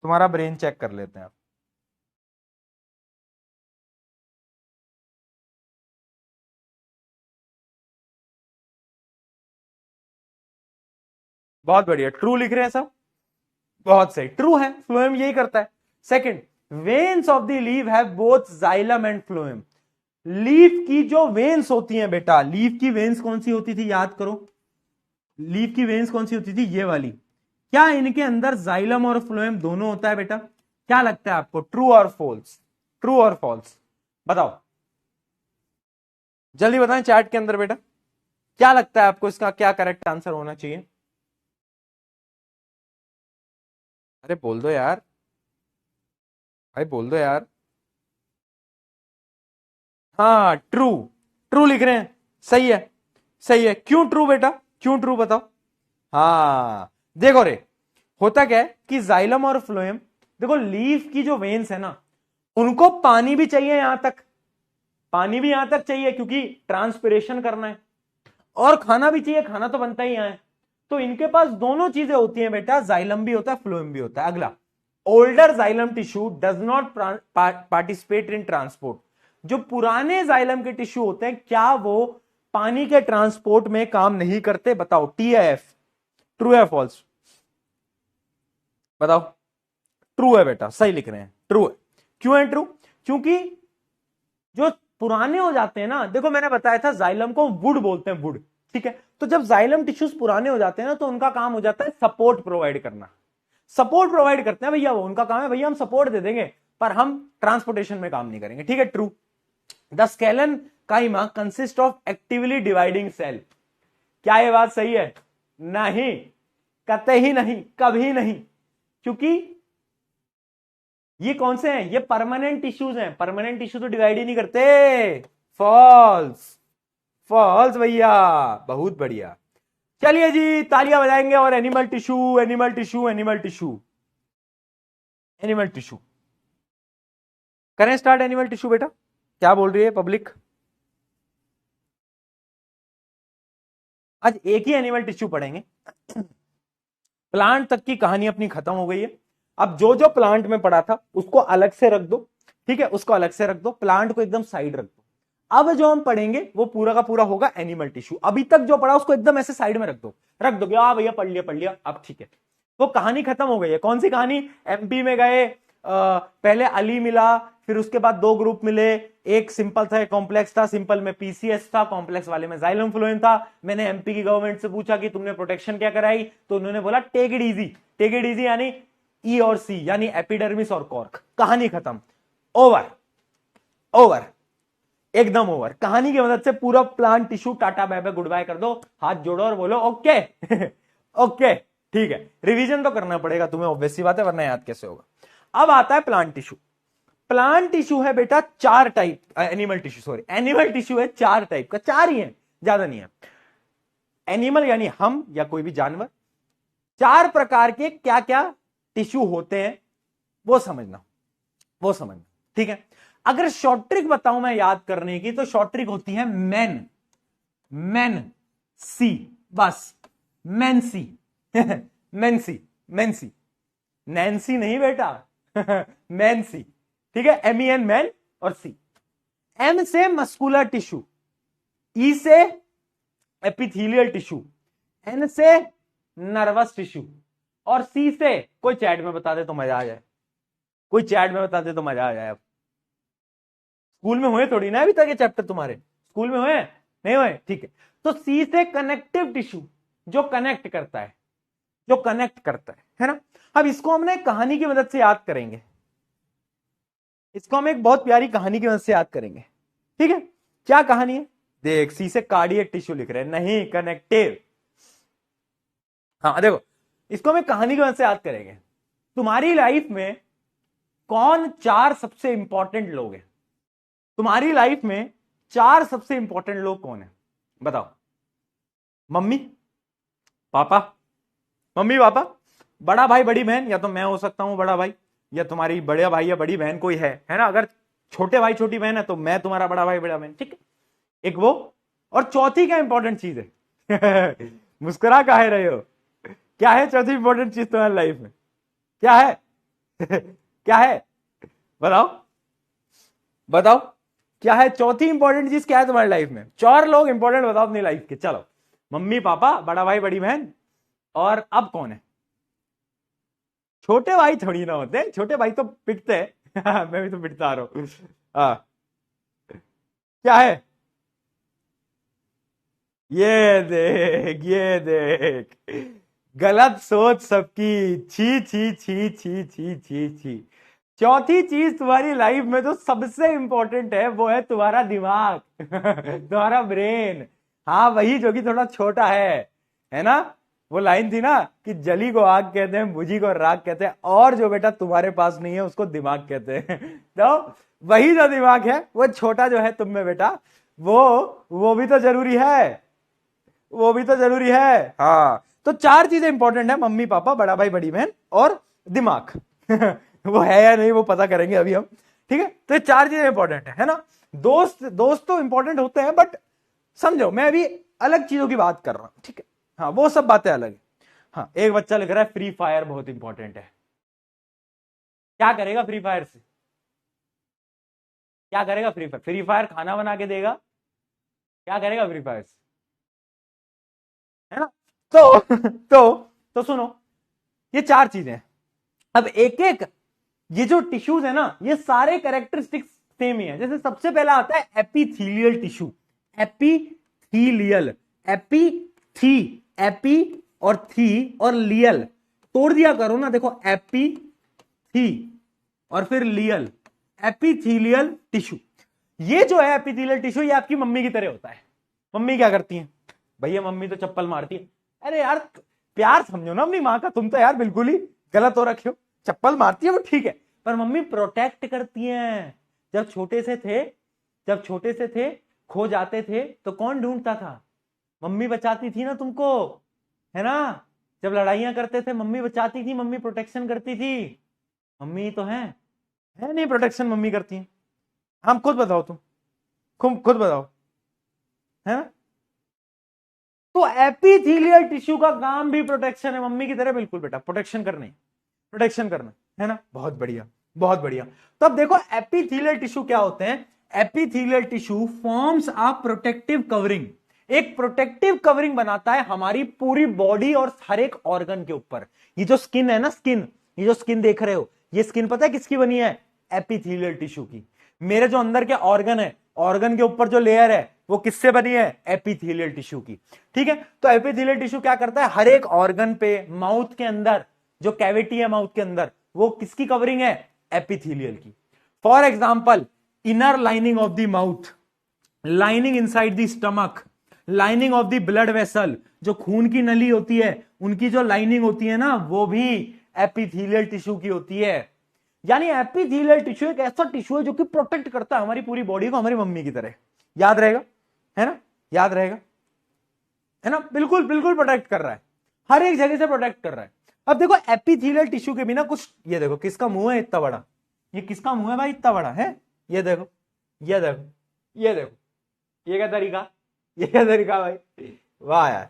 तुम्हारा ब्रेन चेक कर लेते हैं। बहुत बढ़िया, ट्रू लिख रहे हैं सब, बहुत सही, ट्रू है, फ्लोएम यही करता है। Second, veins of the leave have both xylem and phloem. Leaf की जो वेन्स होती हैं बेटा, लीफ की वेन्स कौन सी होती थी याद करो, लीफ की वेन्स कौन सी होती थी, ये वाली। क्या इनके अंदर जाइलम और फ्लोएम दोनों होता है बेटा? क्या लगता है आपको, ट्रू और फॉल्स? ट्रू और फॉल्स बताओ, जल्दी बताएं चैट के अंदर बेटा, क्या लगता है आपको, इसका क्या करेक्ट आंसर होना चाहिए? अरे बोल दो यार, भाई बोल दो यार। हाँ ट्रू, ट्रू लिख रहे हैं, सही है, सही है। क्यों ट्रू बेटा, क्यों ट्रू बताओ? हाँ देखो रे, होता क्या है कि जाइलम और फ्लोएम, देखो लीफ की जो वेन्स है ना, उनको पानी भी चाहिए यहां तक, पानी भी यहां तक चाहिए क्योंकि ट्रांसपिरेशन करना है, और खाना भी चाहिए, खाना तो बनता ही यहां है। तो इनके पास दोनों चीजें होती हैं बेटा, जाइलम भी होता है, फ्लोएम भी होता है। अगला, older xylem tissue does not participate in transport. जो पुराने जाइलम के टिश्यू होते हैं, क्या वो पानी के ट्रांसपोर्ट में काम नहीं करते? बताओ, टी है एफ, ट्रू है फॉल्स? बताओ। ट्रू है बेटा, सही लिख रहे हैं, ट्रू है। क्यों है ट्रू? क्योंकि जो पुराने हो जाते हैं ना, देखो मैंने बताया था जाइलम को वुड बोलते हैं, वुड, ठीक है। तो जब जाइलम टिश्यूज पुराने हो जाते हैं ना, तो उनका काम हो जाता है सपोर्ट प्रोवाइड करना। सपोर्ट प्रोवाइड करते हैं भैया वो, उनका काम है भैया हम सपोर्ट दे देंगे, पर हम ट्रांसपोर्टेशन में काम नहीं करेंगे, ठीक है, true. The sclerenchyma consist of actively dividing cell. क्या ये बात सही है? नहीं, कतई नहीं, कभी नहीं, क्योंकि ये कौन से हैं, ये परमानेंट टिश्यूज हैं, परमानेंट टिश्यू तो डिवाइड ही नहीं करते। फॉल्स, फॉल्स भैया, बहुत बढ़िया। चलिए जी तालियां बजाएंगे, और animal tissue, animal tissue, animal tissue, animal tissue करें स्टार्ट। एनिमल टिश्यू बेटा, क्या बोल रही है पब्लिक? आज एक ही एनिमल टिश्यू पढ़ेंगे, प्लांट तक की कहानी अपनी खत्म हो गई है। अब जो जो प्लांट में पढ़ा था उसको अलग से रख दो, ठीक है, उसको अलग से रख दो, प्लांट को एकदम साइड रख दो। अब जो हम पढ़ेंगे वो पूरा का पूरा होगा एनिमल टिश्यू। अभी तक जो पढ़ा उसको एकदम ऐसे साइड में रख दो, रख दो, हाँ भैया पढ़ लिया पढ़ लिया, अब ठीक है। वो कहानी खत्म हो गई है। कौन सी कहानी? एमपी में गए, पहले अली मिला, फिर उसके बाद 2 ग्रुप मिले, एक सिंपल था, एक कॉम्प्लेक्स था। सिंपल में पीसीएस था, कॉम्प्लेक्स वाले में जाइलम फ्लोएम था। मैंने एमपी की गवर्नमेंट से पूछा कि तुमने प्रोटेक्शन क्या कराई, तो उन्होंने बोला take it easy. Take it easy यानी ई और सी, यानी एपिडर्मिस और कॉर्क। कहानी खत्म, ओवर, ओवर, एकदम ओवर। कहानी की मदद से पूरा plant tissue tata bye bye goodbye कर दो, हाथ जोड़ो और बोलो ओके ओके, ठीक है। रिवीजन तो करना पड़ेगा तुम्हें, ऑब्वियस सी बात है, वरना याद कैसे होगा। अब आता है प्लांट टिश्यू। प्लांट टिश्यू है बेटा 4 type, animal tissue sorry, animal tissue है 4 टाइप का, 4 ही है, ज्यादा नहीं है। एनिमल यानी हम या कोई भी जानवर। 4 प्रकार के क्या क्या टिश्यू होते हैं वो समझना, वो समझना, ठीक है। अगर शॉर्ट ट्रिक बताऊं मैं याद करने की, तो शॉर्ट ट्रिक होती है मेन, मेन सी, बस मेंसी मेंसी, मेंसी, नैन्सी नहीं बेटा मेंसी, ठीक है, MEN मैन और सी। M से मस्कुलर टिश्यू, E से एपिथेलियल टिश्यू, N से नर्वस टिश्यू, और C से कोई चैट में बता दे तो मजा आ जाए, कोई चैट में बता दे तो मजा आ जाए। अब स्कूल में हुए थोड़ी ना अभी तक ये चैप्टर, तुम्हारे स्कूल में हुए नहीं हुए, ठीक है। तो C से कनेक्टिव टिश्यू, जो कनेक्ट करता है, जो कनेक्ट करता है ना। अब इसको हमने एक कहानी की मदद से याद करेंगे, इसको हम एक बहुत प्यारी कहानी की मदद से याद करेंगे, ठीक है। क्या कहानी है देख, सी से कार्डियक टिश्यू लिख रहे हैं, नहीं कनेक्टिव। हाँ देखो, इसको हम एक कहानी की मदद से याद करेंगे। तुम्हारी लाइफ में कौन 4 सबसे इंपॉर्टेंट लोग हैं? तुम्हारी लाइफ में 4 सबसे इंपॉर्टेंट लोग कौन है बताओ? मम्मी पापा, मम्मी पापा, बड़ा भाई बड़ी बहन, या तो मैं हो सकता हूं बड़ा भाई, या तुम्हारी बड़ा भाई या बड़ी बहन कोई है ना। अगर छोटे भाई छोटी बहन है तो मैं तुम्हारा बड़ा भाई बड़ा बहन, ठीक है, एक वो। और चौथी क्या इंपॉर्टेंट चीज है मुस्कुरा काहे रहे हो? क्या है चौथी इंपॉर्टेंट चीज तुम्हारी लाइफ में? क्या है क्या है बताओ, बताओ क्या है चौथी इंपॉर्टेंट चीज? क्या है तुम्हारी लाइफ में? 4 लोग इंपॉर्टेंट बताओ अपनी लाइफ के। चलो, मम्मी पापा, बड़ा भाई बड़ी बहन, और अब कौन है? छोटे भाई थोड़ी ना होते, छोटे भाई तो पिटते हैं मैं भी तो पिटता आ रहा हूं। क्या है? ये देख, गलत सोच सबकी, छी छी छी छी छी छी छी। चौथी चीज तुम्हारी लाइफ में जो सबसे इंपॉर्टेंट है वो है तुम्हारा दिमाग तुम्हारा ब्रेन। हाँ वही, जो कि थोड़ा छोटा है ना। वो लाइन थी ना कि जली को आग कहते हैं, बुझी को राख कहते हैं, और जो बेटा तुम्हारे पास नहीं है उसको दिमाग कहते हैं तो वही जो दिमाग है वो छोटा जो है तुम में बेटा, वो भी तो जरूरी है, वो भी तो जरूरी है। हाँ, तो 4 चीजें इंपॉर्टेंट है, मम्मी पापा, बड़ा भाई बड़ी बहन और दिमाग वो है या नहीं वो पता करेंगे अभी हम, ठीक है। तो ये 4 चीजें इंपॉर्टेंट है ना। दोस्त तो इंपॉर्टेंट होते हैं, बट समझो मैं अभी अलग चीजों की बात कर रहा हूं, ठीक है। हाँ, वो सब बातें अलग है। हाँ, एक बच्चा लिख रहा है फ्री फायर बहुत इंपॉर्टेंट है। क्या करेगा फ्री फायर से? क्या करेगा फ्री फायर? फ्री फायर खाना बना के देगा? क्या करेगा फ्री फायर से, है ना। तो तो सुनो, ये 4 चीजें। अब एक एक ये जो टिश्यूज है ना, ये सारे कैरेक्टरिस्टिक्स सेम ही है। जैसे सबसे पहला आता है एपिथेलियल टिश्यू, एपिथेलियल, एपी और थी और लियल, तोड़ दिया करो ना, देखो एपी थी और फिर लियल, एपिथेलियल टिश्यू। ये जो है एपिथेलियल टिश्यू, ये आपकी मम्मी की तरह होता है। मम्मी क्या करती है भैया? मम्मी तो चप्पल मारती है। अरे यार प्यार समझो ना अपनी माँ का, तुम तो यार बिल्कुल ही गलत हो रखे हो। चप्पल मारती है वो ठीक है, पर मम्मी प्रोटेक्ट करती है। जब छोटे से थे, खो जाते थे तो कौन ढूंढता था? मम्मी बचाती थी ना तुमको, है ना। जब लड़ाइयां करते थे मम्मी बचाती थी, मम्मी प्रोटेक्शन करती थी। मम्मी तो है नहीं प्रोटेक्शन मम्मी करती है। हम खुद बताओ, तुम खुद बताओ, है ना। तो एपिथेलियल टिश्यू का काम भी प्रोटेक्शन है, मम्मी की तरह बिल्कुल बेटा, प्रोटेक्शन करना है ना। बहुत बढ़िया, बहुत बढ़िया। तो अब देखो एपिथेलियल टिश्यू क्या होते हैं। Epithelial tissue forms a protective covering, एक प्रोटेक्टिव कवरिंग बनाता है हमारी पूरी बॉडी और हर एक ऑर्गन के ऊपर। ये जो स्किन है ना, ये जो स्किन देख रहे हो, ये स्किन पता है किसकी बनी है? एपिथेलियल टिश्यू की। मेरे जो अंदर के ऑर्गन है, ऑर्गन के ऊपर जो लेयर है वो किससे बनी है? एपिथेलियल टिश्यू की, ठीक है। तो एपिथेलियल टिश्यू क्या करता है? हर एक ऑर्गन पे, माउथ के अंदर जो कैविटी है माउथ के अंदर, वो किसकी कवरिंग है? एपिथेलियल की। For example, inner lining of the mouth, lining inside the stomach, lining of the blood vessel, जो खून की नली होती है उनकी जो लाइनिंग होती है ना, वो भी एपिथेलियल टिश्यू की होती है। यानी एपिथेलियल टिश्यू एक ऐसा टिश्यू है जो कि प्रोटेक्ट करता है हमारी पूरी बॉडी को, हमारी मम्मी की तरह। याद रहेगा, है ना, याद रहेगा, है ना। बिल्कुल बिल्कुल प्रोटेक्ट कर रहा है, हर एक जगह से प्रोटेक्ट कर रहा है। अब देखो एपिथेलियल टिश्यू के बिना कुछ, ये देखो किसका मुंह है इतना बड़ा, ये किसका मुंह है भाई इतना बड़ा है? ये देखो, ये देखो, ये देखो, ये क्या तरीका, ये क्या तरीका भाई, वाह यार।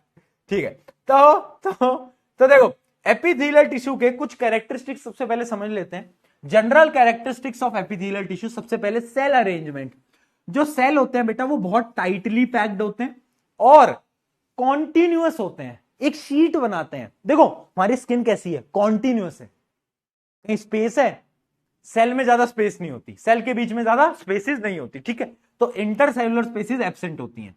ठीक है, तो देखो, एपिथेलियल टिश्यू के कुछ कैरेक्टरिस्टिक्स सबसे पहले समझ लेते हैं। General characteristics of epithelial tissue, सबसे पहले सेल अरेंजमेंट। जो सेल होते हैं बेटा वो बहुत टाइटली पैक्ड होते हैं और कॉन्टिन्यूअस होते हैं, एक शीट बनाते हैं। देखो हमारी स्किन कैसी है, कॉन्टिन्यूअस है, कहीं स्पेस है, सेल में ज्यादा स्पेस नहीं होती, सेल के बीच में ज्यादा स्पेसेस नहीं होती, ठीक है, तो इंटरसेलुलर स्पेसेस एब्सेंट होती हैं,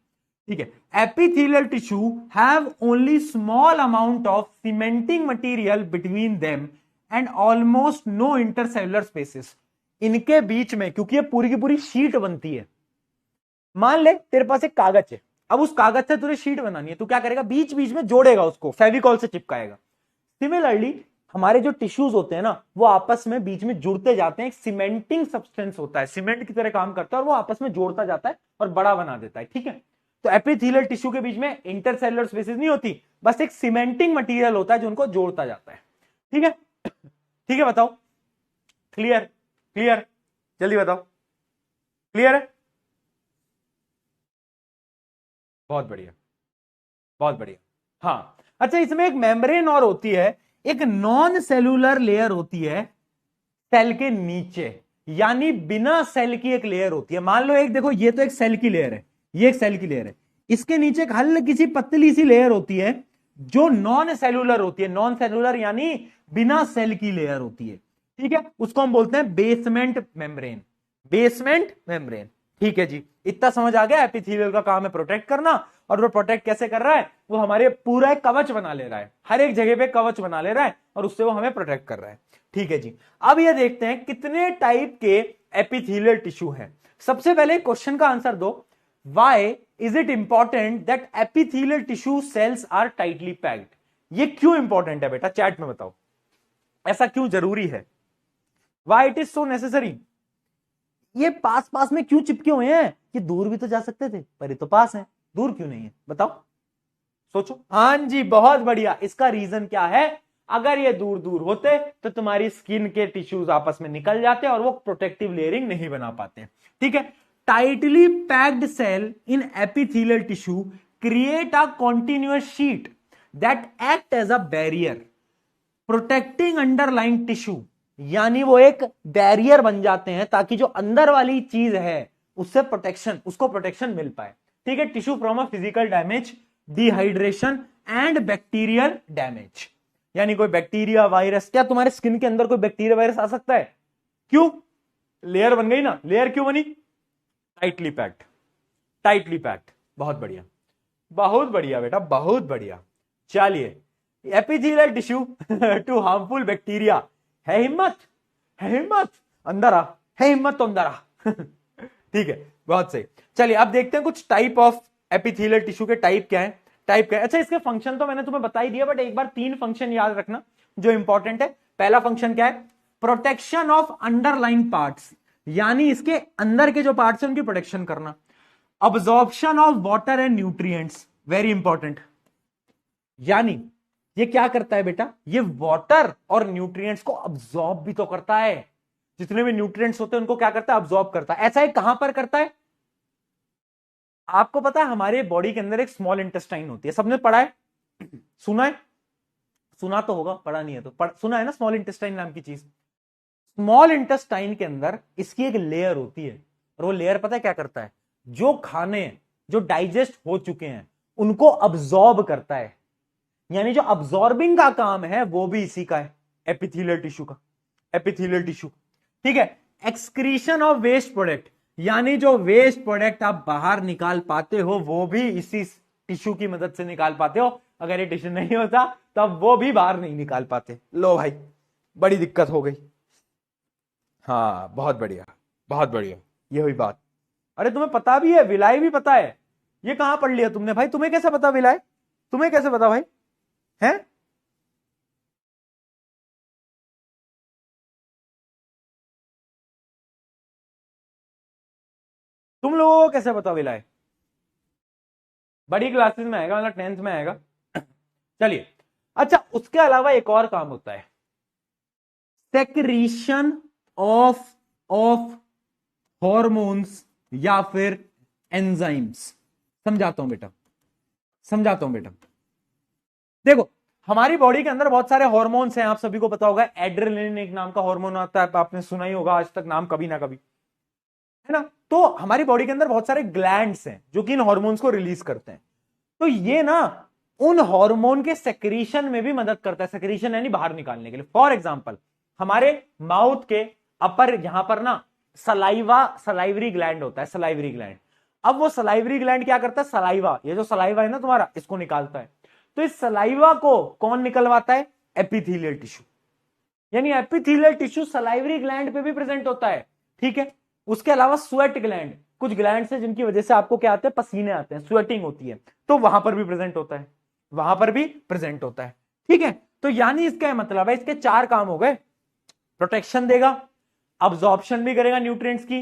ठीक है। Epithelial tissue have only small amount of cementing material between them and almost no intercellular spaces. इनके बीच में, क्योंकि ये पूरी की पूरी शीट बनती है, मान ले तेरे पास एक कागज है, अब उस कागज से तुझे शीट बनानी है, तू क्या करेगा, बीच बीच में जोड़ेगा उसको, फेविकॉल से चिपकाएगा। सिमिलरली हमारे जो टिश्यूज होते हैं ना, वो आपस में बीच में जुड़ते जाते हैं, एक सीमेंटिंग सब्सटेंस होता है, सीमेंट की तरह काम करता है, और वो आपस में जोड़ता जाता है और बड़ा बना देता है, ठीक है। तो एपिथेलियल टिश्यू के बीच में इंटरसेलुलर स्पेसेस नहीं होती, बस एक सीमेंटिंग मटेरियल होता है जो उनको जोड़ता जाता है, ठीक है। ठीक है, बताओ, क्लियर, क्लियर, जल्दी बताओ, क्लियर है, बहुत बढ़िया, बहुत बढ़िया। हाँ, अच्छा, इसमें एक मेम्ब्रेन और होती है, एक नॉन सेलुलर लेयर होती है सेल के नीचे, यानी बिना सेल की एक लेयर होती है। मान लो एक, देखो ये तो एक सेल की लेयर है, ये एक सेल की लेयर है, इसके नीचे एक हल्की सी पतली सी लेयर होती है जो नॉन सेलुलर होती है, नॉन सेलुलर यानी बिना सेल की लेयर होती है, ठीक है, उसको हम बोलते हैं बेसमेंट मेम्ब्रेन, बेसमेंट मेम्ब्रेन, ठीक है जी। इतना समझ आ गया, एपिथेलियल का काम है प्रोटेक्ट करना, और वो प्रोटेक्ट कैसे कर रहा है, वो हमारे पूरा एक कवच बना ले रहा है, हर एक जगह पे कवच बना ले रहा है, और उससे वो हमें प्रोटेक्ट कर रहा है, ठीक है जी। अब ये देखते हैं कितने टाइप के एपिथेलियल टिश्यू हैं। सबसे पहले क्वेश्चन का आंसर दो, why is it important that epithelial tissue cells are tightly packed. ये क्यों इंपॉर्टेंट है बेटा, चैट में बताओ, ऐसा क्यों जरूरी है, why it is so necessary. ये पास पास में क्यों चिपके हुए हैं, ये दूर भी तो जा सकते थे, पर ये तो पास है, दूर क्यों नहीं है, बताओ, सोचो। हाँ जी, बहुत बढ़िया, इसका रीजन क्या है, अगर ये दूर दूर होते तो तुम्हारी स्किन के टिश्यूज आपस में निकल जाते और वो प्रोटेक्टिव लेयरिंग नहीं बना पाते, ठीक है। Tightly packed cell in epithelial tissue create a continuous sheet that act as a barrier protecting underlying tissue, यानी वो एक बैरियर बन जाते हैं ताकि जो अंदर वाली चीज है उससे प्रोटेक्शन, उसको प्रोटेक्शन मिल पाए, ठीक है, tissue from a physical damage, dehydration and bacterial damage. यानी कोई बैक्टीरिया वायरस, क्या तुम्हारे स्किन के अंदर कोई बैक्टीरिया वायरस आ सकता है, क्यों, लेयर बन गई ना, लेयर क्यों बनी, टाइटली पैक्ड, टाइटली पैक्ड, बहुत बढ़िया, बहुत बढ़िया बेटा, बहुत बढ़िया। चलिए, epithelial tissue to harmful bacteria, है हिम्मत, है हिम्मत, अंदर आ, है हिम्मत तो अंदर आ ठीक है, बहुत सही। चलिए अब देखते हैं कुछ टाइप ऑफ एपिथेलियल टिश्यू के टाइप क्या है, टाइप क्या है। अच्छा, इसके फंक्शन तो मैंने तुम्हें बता ही दिया, बट एक बार 3 फंक्शन याद रखना जो इंपॉर्टेंट है। पहला फंक्शन क्या है, प्रोटेक्शन ऑफ अंडरलाइंग पार्ट्स, यानी इसके अंदर के जो पार्ट्स हैं उनकी प्रोटेक्शन करना। Absorption of water and nutrients, very important, यानी ये क्या करता है बेटा, ये वाटर और न्यूट्रिएंट्स को अब्जॉर्ब भी तो करता है, जितने भी न्यूट्रिएंट्स होते हैं उनको क्या करता है, अब्जॉर्ब करता है। ऐसा है कहां पर करता है, आपको पता है हमारे बॉडी के अंदर एक स्मॉल इंटेस्टाइन होती है, सबने पढ़ा है, सुना है, सुना तो होगा, पढ़ा नहीं है तो सुना है ना, स्मॉल इंटेस्टाइन नाम की चीज। स्मॉल इंटेस्टाइन के अंदर इसकी एक लेयर होती है, और वो लेयर पता है क्या करता है, जो खाने जो डाइजेस्ट हो चुके हैं उनको अब्जॉर्ब करता है, यानी जो अब्जॉर्बिंग का काम है वो भी इसी का है, एपिथेलियल टिश्यू का, एपिथेलियल टिश्यू, ठीक है। एक्सक्रीशन ऑफ वेस्ट प्रोडक्ट, यानी जो वेस्ट प्रोडक्ट आप बाहर निकाल पाते हो वो भी इसी टिश्यू की मदद से निकाल पाते हो, अगर ये टिश्यू नहीं होता तो अब वो भी बाहर नहीं निकाल पाते। लो भाई, बड़ी दिक्कत हो गई। हाँ, बहुत बढ़िया, बहुत बढ़िया, ये हुई बात। अरे तुम्हें पता भी है, विलाय भी पता है, ये कहां पढ़ लिया तुमने भाई, तुम्हें कैसे पता विलाय, तुम्हें कैसे पता भाई, है, तुम लोगों को कैसे पता विलाय, बड़ी क्लासेस में आएगा, मतलब 10th में आएगा चलिए, अच्छा, उसके अलावा एक और काम होता है, सेक्रीशन ऑफ ऑफ हॉर्मोन्स या फिर एंजाइम्स। समझाता हूं बेटा, समझाता हूं बेटा। देखो हमारी बॉडी के अंदर बहुत सारे हॉर्मोन्स हैं, आप सभी को पता होगा। एड्रेनलिन एक नाम का हार्मोन आता है, आपने सुना ही होगा आज तक नाम, कभी ना कभी, है ना। तो हमारी बॉडी के अंदर बहुत सारे ग्लैंड्स हैं जो कि इन हॉर्मोन्स को रिलीज करते हैं। तो ये ना उन हार्मोन के सेक्रीशन में भी मदद करता है, सेक्रीशन यानी बाहर निकालने के लिए। फॉर एग्जांपल हमारे माउथ के अपर यहां पर ना सलाइवरी ग्लैंड होता है, सलाइवरी ग्लैंड। अब वो सलाइवरी ग्लैंड क्या करता है, सलाइवा, ये जो सलाइवा है ना तुम्हारा, इसको निकालता है। तो इस सलाइवा को कौन निकलवाता है, एपिथेलियल टिश्यू। यानी एपिथेलियल टिश्यू सलाइवरी ग्लैंड पे भी प्रेजेंट होता है, ठीक है। उसके अलावा स्वेट ग्लैंड, कुछ ग्लैंड है जिनकी वजह से आपको क्या आते हैं, पसीने आते हैं, स्वेटिंग होती है, तो वहां पर भी प्रेजेंट होता है, वहां पर भी प्रेजेंट होता है, ठीक है। तो यानी इसका मतलब है, इसके चार काम हो गए। प्रोटेक्शन देगा, अब्जॉर्प्शन भी करेगा न्यूट्रिएंट्स की,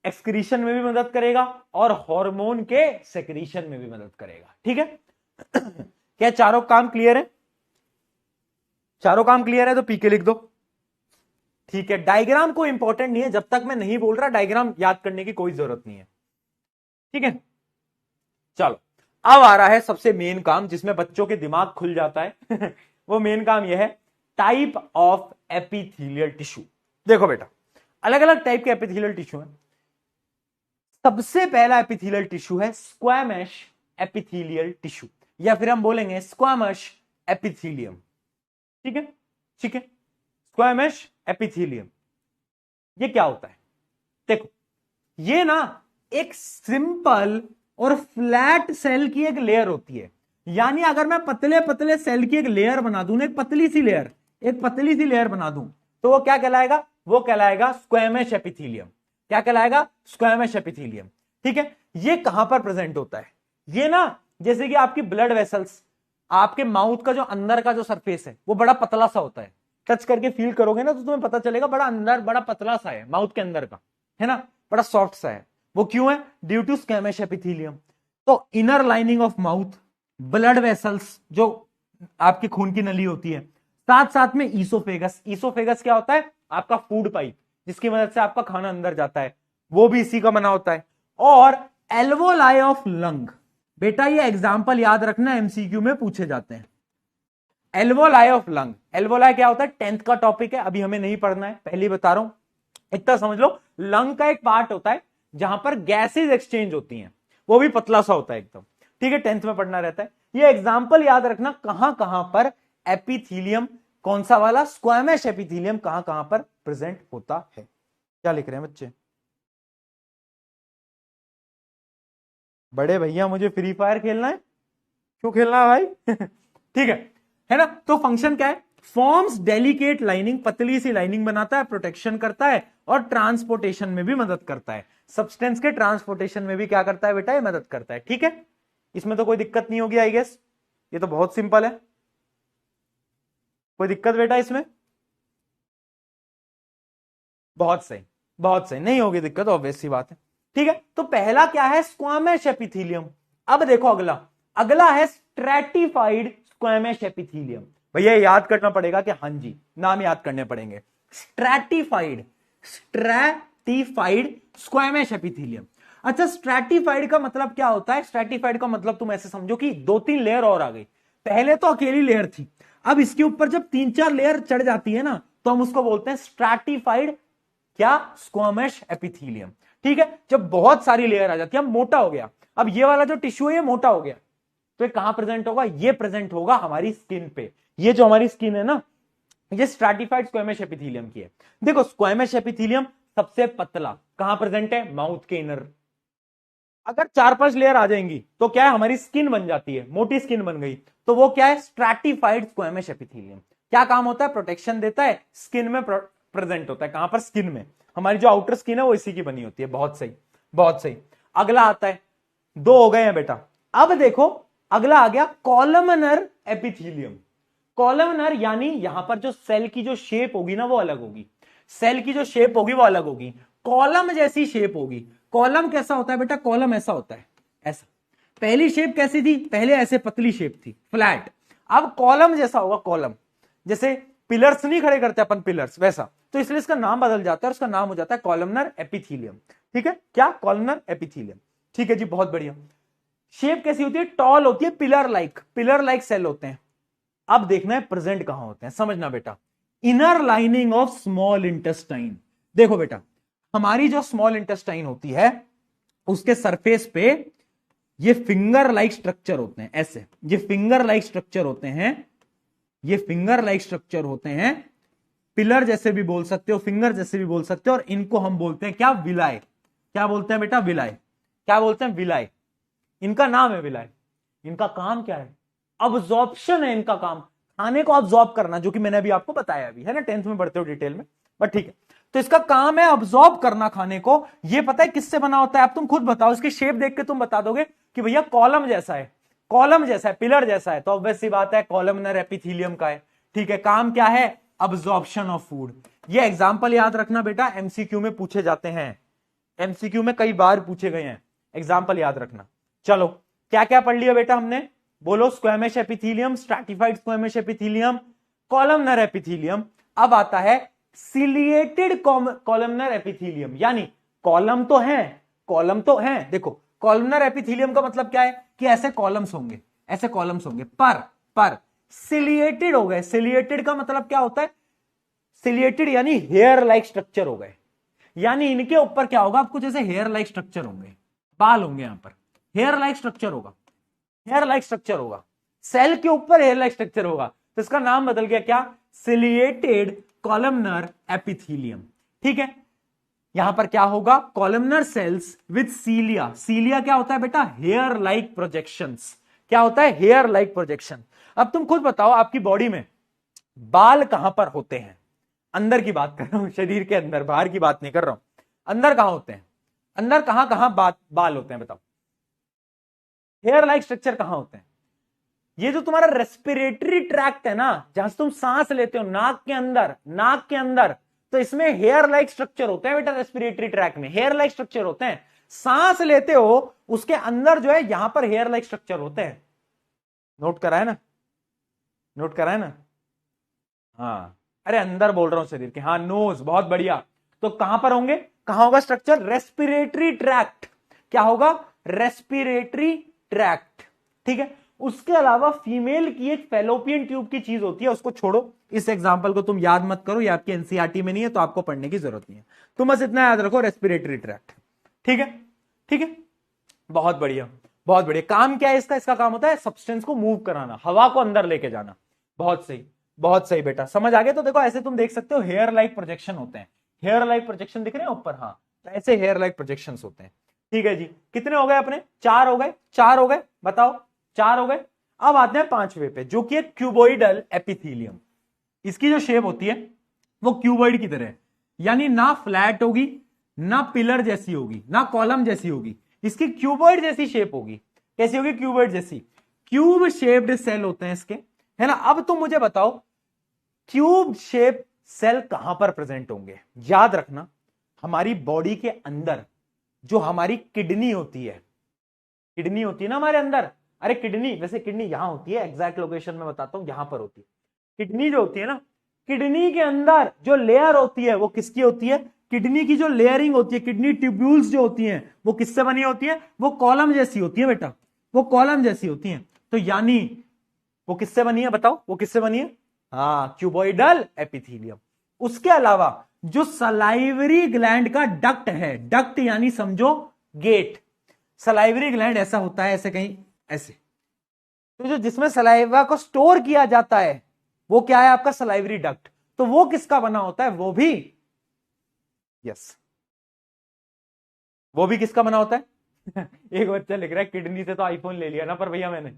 एक्सक्रीशन में भी मदद करेगा, और हार्मोन के सेक्रीशन में भी मदद करेगा, ठीक है। क्या चारों काम क्लियर है, चारों काम क्लियर है तो पीके लिख दो, ठीक है। डायग्राम को इंपॉर्टेंट नहीं है, जब तक मैं नहीं बोल रहा डायग्राम याद करने की कोई जरूरत नहीं है, ठीक है। चलो अब आ रहा है सबसे मेन काम, जिसमें बच्चों के दिमाग खुल जाता है वो मेन काम यह है, टाइप ऑफ एपिथेलियल टिश्यू। देखो बेटा अलग अलग टाइप के एपिथेलियल टिश्यू है। सबसे पहला एपिथेलियल टिश्यू है स्क्वैमस एपिथेलियल टिश्यू, या फिर हम बोलेंगे स्क्वैमस एपिथेलियम, ठीक है, ठीक है। स्क्वैमस एपिथेलियम ये क्या होता है, देखो ये ना एक सिंपल और फ्लैट सेल की एक लेयर होती है। यानी अगर मैं पतले पतले सेल की एक लेयर बना दूं, एक पतली सी लेयर, एक पतली सी लेयर बना दूं, तो वो क्या कहलाएगा, वो कहलाएगा स्क्वैमस एपिथेलियम। क्या कहलाएगा, स्क्वैमस एपिथेलियम, ठीक है। ये कहां पर प्रेजेंट होता है, ये ना जैसे कि आपकी ब्लड वेसल्स, आपके माउथ का जो अंदर का जो सरफेस है वो बड़ा पतला सा होता है। टच करके फील करोगे ना तो तुम्हें पता चलेगा, बड़ा अंदर बड़ा पतला सा है माउथ के अंदर का, है ना, बड़ा सॉफ्ट सा है। वो क्यों है, ड्यू टू स्क्वैमस एपिथेलियम। तो inner lining of mouth, blood vessels जो आपकी खून की नली होती है, साथ साथ में ईसोफेगस। ईसोफेगस क्या होता है, आपका फूड पाइप, जिसकी मदद से आपका खाना अंदर जाता है, वो भी इसी का बना होता है। और एल्वोलाई ऑफ लंग, बेटा ये एग्जाम्पल याद रखना, एमसीक्यू में पूछे जाते हैं। एल्वोलाई ऑफ लंग, एल्वोलाई क्या होता है, 10th का टॉपिक है, अभी हमें नहीं पढ़ना है, पहले बता रहा हूं, इतना समझ लो। लंग का एक पार्ट होता है जहां पर गैसेज एक्सचेंज होती हैं, वो भी पतला सा होता है एकदम, ठीक है, 10th में पढ़ना रहता है। ये एग्जाम्पल याद रखना, कहां कहां पर एपिथेलियम, कौन सा वाला, स्क्वैमस एपिथेलियम कहां कहां पर प्रेजेंट होता है। क्या लिख रहे हैं बच्चे, बड़े भैया मुझे फ्री फायर खेलना है, क्यों खेलना है भाई ठीक है ना। तो फंक्शन क्या है, फॉर्म्स डेलिकेट लाइनिंग, पतली सी लाइनिंग बनाता है, प्रोटेक्शन करता है, और ट्रांसपोर्टेशन में भी मदद करता है। सब्सटेंस के ट्रांसपोर्टेशन में भी क्या करता है बेटा, ये मदद करता है, ठीक है। इसमें तो कोई दिक्कत नहीं होगी आई गेस, ये तो बहुत सिंपल है, कोई दिक्कत बेटा इसमें, बहुत सही, बहुत सही, नहीं होगी दिक्कत, ऑब्वियस सी बात है, ठीक है। तो पहला क्या है, स्क्वैमस एपिथेलियम। अब देखो अगला, अगला है स्ट्रैटिफाइड स्क्वैमस एपिथेलियम। भैया याद करना पड़ेगा कि हाँ जी, नाम याद करने पड़ेंगे। Stratified, stratified squamous epithelium. अच्छा स्ट्रैटिफाइड का मतलब क्या होता है, स्ट्रैटिफाइड का मतलब तुम ऐसे समझो कि 2-3 लेयर और आ गई, पहले तो अकेली लेयर थी, अब इसके ऊपर जब 3-4 लेयर चढ़ जाती है ना, तो हम उसको बोलते हैं स्ट्रैटिफाइड क्या, स्क्वैमस एपिथेलियम, ठीक है। जब बहुत सारी लेयर आ जाती है, मोटा हो गया, अब ये वाला जो टिश्यू है ये मोटा हो गया, तो ये कहां प्रेजेंट होगा, ये प्रेजेंट होगा हमारी स्किन पे। ये जो हमारी स्किन है ना, ये स्ट्रैटिफाइड स्क्वैमस एपिथेलियम की है। देखो स्क्वैमस एपिथेलियम सबसे पतला कहां प्रेजेंट है, माउथ के इनर। अगर 4-5 लेयर आ जाएंगी तो क्या है, हमारी स्किन बन जाती है, मोटी स्किन बन गई, तो वो क्या है, स्ट्रैटिफाइड स्क्वैमस एपिथेलियम। क्या काम होता है, प्रोटेक्शन देता है, स्किन में प्रेजेंट होता है, कहां पर, स्किन में। हमारी जो आउटर स्किन है वो इसी की बनी होती है, बहुत सही, बहुत सही। अगला आता है, 2 हो गए हैं बेटा। अब देखो अगला आ गया कॉलमनर एपिथेलियम। कॉलमनर यानी यहां पर जो सेल की जो शेप होगी ना वो अलग होगी, सेल की जो शेप होगी वो अलग होगी, कॉलम जैसी शेप होगी। कॉलम कैसा होता है बेटा, कॉलम ऐसा होता है, ऐसा। पहली शेप कैसी थी, पहले ऐसे पतली शेप थी, फ्लैट। अब कॉलम जैसा होगा, कॉलम जैसे पिलर्स नहीं खड़े करते अपन, पिलर्स वैसा, तो इसलिए इसका नाम बदल जाता है, उसका नाम हो जाता है कॉलमनर एपिथेलियम। ठीक है, क्या? Columnar epithelium. ठीक है जी, बहुत बढ़िया। शेप कैसी होती है? टॉल होती है, पिलर लाइक सेल होते हैं। अब देखना है प्रेजेंट कहां होते हैं, समझना बेटा। Inner lining of small intestine. देखो बेटा, हमारी जो स्मॉल इंटेस्टाइन होती है उसके सरफेस पे ये फिंगर लाइक स्ट्रक्चर होते हैं, ऐसे ये फिंगर लाइक स्ट्रक्चर होते हैं, ये फिंगर लाइक स्ट्रक्चर होते हैं, पिलर जैसे भी बोल सकते हो, फिंगर जैसे भी बोल सकते हो, और इनको हम बोलते हैं क्या? विलाय। क्या बोलते हैं बेटा? विलाय। क्या बोलते हैं? विलाय। इनका नाम है विलाय। इनका काम क्या है? अब्जॉर्प्शन है इनका काम, खाने को अब्जॉर्ब करना, जो कि मैंने अभी आपको बताया अभी, है ना, 10th में पढ़ते हो डिटेल में, बट ठीक है। तो इसका काम है अब्जॉर्ब करना खाने को। ये पता है किससे बना होता है? आप तुम खुद बताओ, इसकी शेप देख के तुम बता दोगे कि भैया कॉलम जैसा है, कॉलम जैसा है, पिलर जैसा है, तो ऑब्वियस सी बात है कॉलमनर एपिथेलियम का है। ठीक है, काम क्या है? Absorption of food. ये एग्जांपल याद रखना बेटा, एमसीक्यू में पूछे जाते हैं, एमसीक्यू में कई बार पूछे गए हैं, एग्जांपल याद रखना। चलो, क्या क्या पढ़ लिया बेटा हमने? बोलो। Squamous epithelium, stratified squamous epithelium, columnar epithelium. अब आता है सिलिएटेड कॉलमनर एपिथेलियम, यानी कॉलम तो है, कॉलम तो है। देखो, कॉलमनर एपिथेलियम का मतलब क्या है? कि ऐसे कॉलम्स होंगे, ऐसे कॉलम्स होंगे, पर सिलिएटेड हो गए। सिलिएटेड का मतलब क्या होता है? सिलिएटेड यानी हेयर लाइक स्ट्रक्चर हो गए, यानी इनके ऊपर क्या होगा? आपको जैसे हेयर लाइक स्ट्रक्चर होंगे, बाल होंगे, यहां पर हेयर लाइक स्ट्रक्चर होगा, हेयर लाइक स्ट्रक्चर होगा, सेल के ऊपर हेयर लाइक स्ट्रक्चर होगा, तो इसका नाम बदल गया क्या? Ciliated columnar epithelium. ठीक है, यहां पर क्या होगा? Columnar cells with cilia. Cilia क्या होता है बेटा? Hair like projections. क्या होता है? Hair like projection. अब तुम खुद बताओ, आपकी बॉडी में बाल कहां पर होते हैं? अंदर की बात कर रहा हूं, शरीर के अंदर, बाहर की बात नहीं कर रहा हूं। अंदर कहां होते हैं? अंदर कहां कहां बाल होते हैं बताओ? हेयर लाइक स्ट्रक्चर कहां होते हैं? ये जो तुम्हारा रेस्पिरेटरी ट्रैक्ट है ना, जहां से तुम सांस लेते हो, नाक के अंदर, नाक के अंदर, तो इसमें हेयर लाइक स्ट्रक्चर होते हैं बेटा। रेस्पिरेटरी ट्रैक्ट में हेयर लाइक स्ट्रक्चर होते हैं। सांस लेते हो उसके अंदर जो है, यहां पर हेयर लाइक स्ट्रक्चर होते हैं। नोट करा है ना? नोट करा है ना? हाँ, अरे अंदर बोल रहा हूं शरीर के। हाँ, नोज, बहुत बढ़िया। तो कहां पर होंगे? कहां होगा स्ट्रक्चर? Respiratory tract. क्या होगा? Respiratory tract. ठीक है, उसके अलावा फीमेल की एक फेलोपियन ट्यूब की चीज होती है, उसको छोड़ो, इस एग्जांपल को तुम याद मत करो, ये आपकी एनसीईआरटी में नहीं है, तो आपको पढ़ने की जरूरत नहीं है। तुम बस इतना याद रखो, रेस्पिरेटरी ट्रैक्ट। ठीक है, ठीक है, बहुत बढ़िया, बहुत बढ़िया। काम क्या है इसका? इसका काम होता है सब्सटेंस को मूव कराना, हवा को अंदर लेके जाना। बहुत सही, बहुत सही बेटा, समझ आ गया। तो देखो, ऐसे तुम देख सकते हो हेयर लाइक प्रोजेक्शन होते हैं। हेयर लाइक प्रोजेक्शन दिख रहे हैं ऊपर? हाँ, तो ऐसे हेयर लाइक प्रोजेक्शन होते हैं। ठीक है जी, कितने हो गए अपने? 4 हो गए, 4 हो गए, बताओ, 4 हो गए। अब आते हैं 5वें पे, जो कि है क्यूबोइडल एपिथेलियम। इसकी जो शेप होती है वो क्यूबॉइड की तरह है, यानी ना फ्लैट होगी, ना पिलर जैसी होगी, ना कॉलम जैसी होगी, इसकी क्यूबॉइड जैसी शेप होगी। कैसी होगी? क्यूबॉइड जैसी। क्यूब शेप्ड सेल होते हैं इसके, है ना। अब तुम मुझे बताओ, क्यूब शेप सेल कहां पर प्रेजेंट होंगे? याद रखना, हमारी बॉडी के अंदर जो हमारी किडनी होती है, किडनी होती है ना हमारे अंदर। अरे किडनी, वैसे किडनी यहां होती है, एग्जैक्ट लोकेशन में बताता हूं, यहां पर होती है किडनी। जो होती है ना, किडनी के अंदर जो लेयर होती है वो किसकी होती है? किडनी की जो लेयरिंग होती है, किडनी ट्यूब्यूल्स जो होती हैं, वो किससे बनी होती है? वो कॉलम जैसी होती है बेटा, वो कॉलम जैसी होती हैं। तो यानी वो किससे बनी है? बताओ, वो किससे बनी है? हाँ, क्यूबॉइडल एपिथेलियम। उसके अलावा जो सलाइवरी ग्लैंड का डक्ट है, डक्ट यानी समझो गेट, सलाइवरी ग्लैंड ऐसा होता है, ऐसे कहीं ऐसे, तो जो जिसमें सलाइवा को स्टोर किया जाता है वो क्या है? आपका सलाइवरी डक्ट। तो वो किसका बना होता है? वो भी, यस, वो भी किसका बना होता है? एक बच्चा लिख रहा है किडनी से तो आईफोन ले लिया ना, पर भैया मैंने,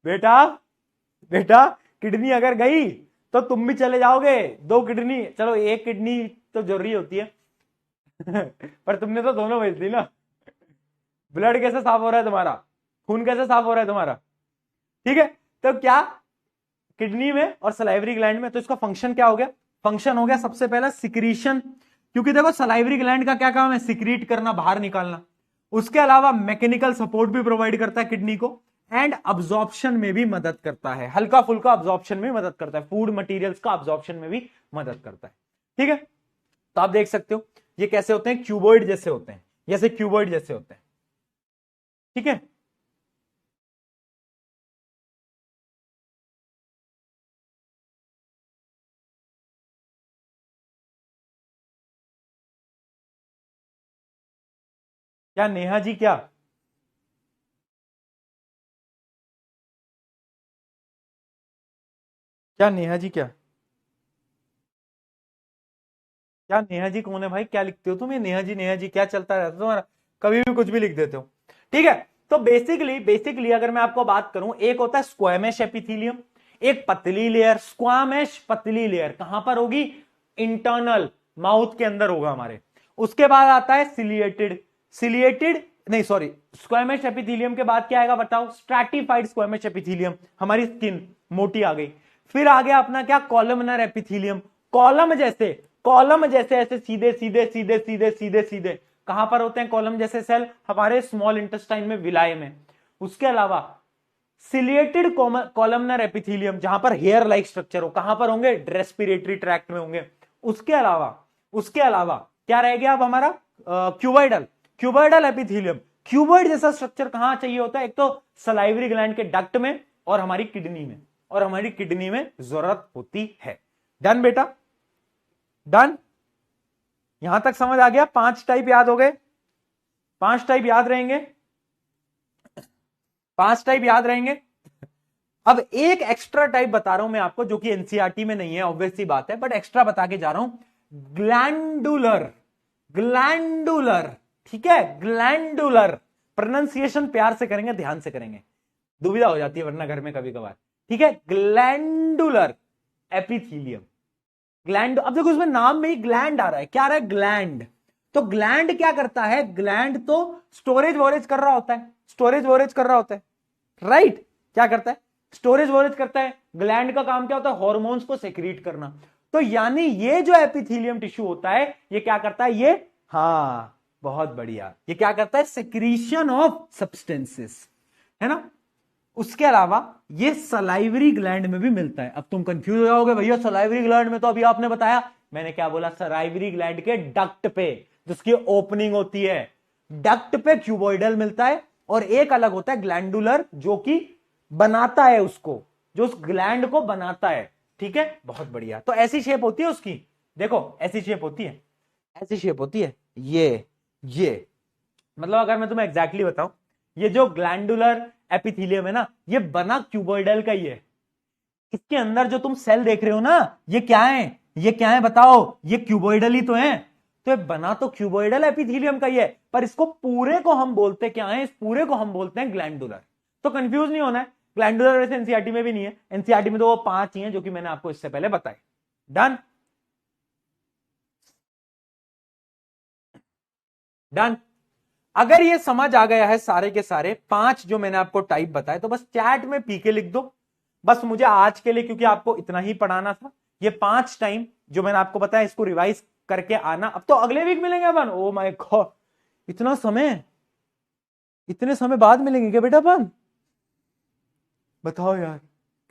बेटा बेटा किडनी अगर गई तो तुम भी चले जाओगे। 2 किडनी, चलो 1 किडनी तो जरूरी होती है पर तुमने तो दोनों भेज दी ना। ब्लड कैसे साफ हो रहा है तुम्हारा? खून कैसे साफ हो रहा है तुम्हारा? ठीक है, तो क्या किडनी में और सलाइवरी ग्लैंड में, तो इसका फंक्शन क्या हो गया? फंक्शन हो गया सबसे पहला सिक्रीशन, क्योंकि देखो सलाइवरी ग्लैंड का क्या काम है? सिक्रीट करना, बाहर निकालना। उसके अलावा मैकेनिकल सपोर्ट भी प्रोवाइड करता है किडनी को, एंड अब्जॉर्प्शन में भी मदद करता है, हल्का फुल्का अब्जॉर्प्शन में मदद करता है, फूड मटेरियल्स का अब्जॉर्प्शन में भी मदद करता है। ठीक है, तो आप देख सकते हो ये कैसे होते हैं, क्यूबॉइड जैसे होते हैं, जैसे क्यूबॉइड जैसे होते हैं। ठीक है, क्या नेहा जी, क्या नेहा जी, क्या नेहा जी कौन है भाई, क्या लिखते हो तुम, ये नेहा जी क्या चलता रहता है तुम्हारा, कभी भी कुछ भी लिख देते हो। ठीक है, तो बेसिकली बेसिकली अगर मैं आपको बात करूं, एक होता है स्क्वैमेश एपिथेलियम, एक पतली लेयर, स्क्वामेश पतली लेयर कहां पर होगी, इंटरनल माउथ के अंदर होगा हमारे। उसके बाद आता है सिलिएटेड, सिलिएटेड नहीं सॉरी, स्क्वैमेश एपिथेलियम के बाद क्या आएगा बताओ, स्ट्रैटिफाइड स्क्वैमेश एपिथेलियम, हमारी स्किन मोटी आ गई। फिर आ गया अपना क्या, कॉलमनर एपिथेलियम, कॉलम जैसे, कॉलम जैसे ऐसे सीधे सीधे सीधे सीधे सीधे सीधे कहां पर होते हैं कॉलम जैसे सेल, हमारे स्मॉल इंटेस्टाइन में, विलाय में। उसके अलावा सिलिएटेड कॉलमनर एपिथेलियम, जहां पर हेयर लाइक स्ट्रक्चर हो, कहां पर होंगे, रेस्पिरेटरी ट्रैक्ट में होंगे। उसके अलावा क्या रह गया अब हमारा, क्यूबॉइडल, क्यूबॉइडल एपिथेलियम, क्यूबॉइड जैसा स्ट्रक्चर कहां चाहिए होता है, एक तो सलाइवरी ग्लैंड के डक्ट में और हमारी किडनी में, और हमारी किडनी में जरूरत होती है। डन बेटा, डन, यहां तक समझ आ गया, 5 टाइप याद हो गए, 5 टाइप याद रहेंगे, 5 टाइप याद रहेंगे। अब एक एक्स्ट्रा टाइप बता रहा हूं मैं आपको, जो कि एनसीईआरटी में नहीं है, ऑब्वियस सी बात है, बट एक्स्ट्रा बता के जा रहा हूं, ग्लैंडुलर, ग्लैंडुलर, ठीक है, ग्लैंडुलर, प्रोनाउंसिएशन प्यार से करेंगे, ध्यान से करेंगे, दुविधा हो जाती है वरना घर में कभी कभार। ठीक है, ग्लैंडुलर एपिथेलियम, ग्लैंड, अब देखो इसमें नाम में ही ग्लैंड आ रहा है, क्या आ रहा है, ग्लैंड। तो ग्लैंड क्या करता है, ग्लैंड तो स्टोरेज वोरेज कर रहा होता है, स्टोरेज वोरेज कर रहा होता है, राइट, क्या करता है, स्टोरेज वोरेज करता है। ग्लैंड का काम क्या होता है, हॉर्मोन्स को सेक्रीट करना। तो यानी ये जो एपिथेलियम टिश्यू होता है, ये क्या करता है, ये, हाँ बहुत बढ़िया, ये क्या करता है, सेक्रीशन ऑफ सब्सटेंसेस, है ना। उसके अलावा ये सलाइवरी ग्लैंड में भी मिलता है। अब तुम कंफ्यूज हो जाओगे, भैया सलाइवरी ग्लैंड में तो अभी आपने बताया, मैंने क्या बोला, सलाइवरी ग्लैंड के डक्ट पे, जिसकी ओपनिंग होती है, डक्ट पे क्यूबॉइडल मिलता है, और एक अलग होता है ग्लैंडुलर, जो कि बनाता है उसको, जो उस ग्लैंड को बनाता है। ठीक है, बहुत बढ़िया, तो ऐसी शेप होती है उसकी, देखो ऐसी शेप होती है, ऐसी शेप होती है, ये मतलब अगर मैं तुम्हें एग्जैक्टली बताऊं, ये जो ग्लैंडुलर एपिथेलियम है ना, ये बना क्यूबॉइडल का ही है। इसके अंदर जो तुम सेल देख रहे हो ना, ये क्या है, ये क्या है बताओ, ये क्यूबॉइडल ही तो है। तो ये बना तो क्यूबॉइडल एपिथेलियम का ही है, पर इसको पूरे को हम बोलते क्या है, इस पूरे को हम बोलते हैं ग्लैंडुलर। तो कंफ्यूज नहीं होना है, ग्लैंडुलर वैसे एनसीईआरटी में भी नहीं है, एनसीईआरटी में तो वो 5 ही हैं जो कि मैंने आपको इससे पहले बताए। Done, done. अगर ये समझ आ गया है सारे के सारे 5 जो मैंने आपको टाइप बताए, तो बस चैट में पीके लिख दो, बस मुझे आज के लिए, क्योंकि आपको इतना ही पढ़ाना था, ये 5 टाइम जो मैंने आपको बताया, इसको रिवाइज करके आना। अब तो अगले वीक मिलेंगे अपन, ओ माय गॉड, इतना समय, इतने समय बाद मिलेंगे क्या बेटा अपन, बताओ यार,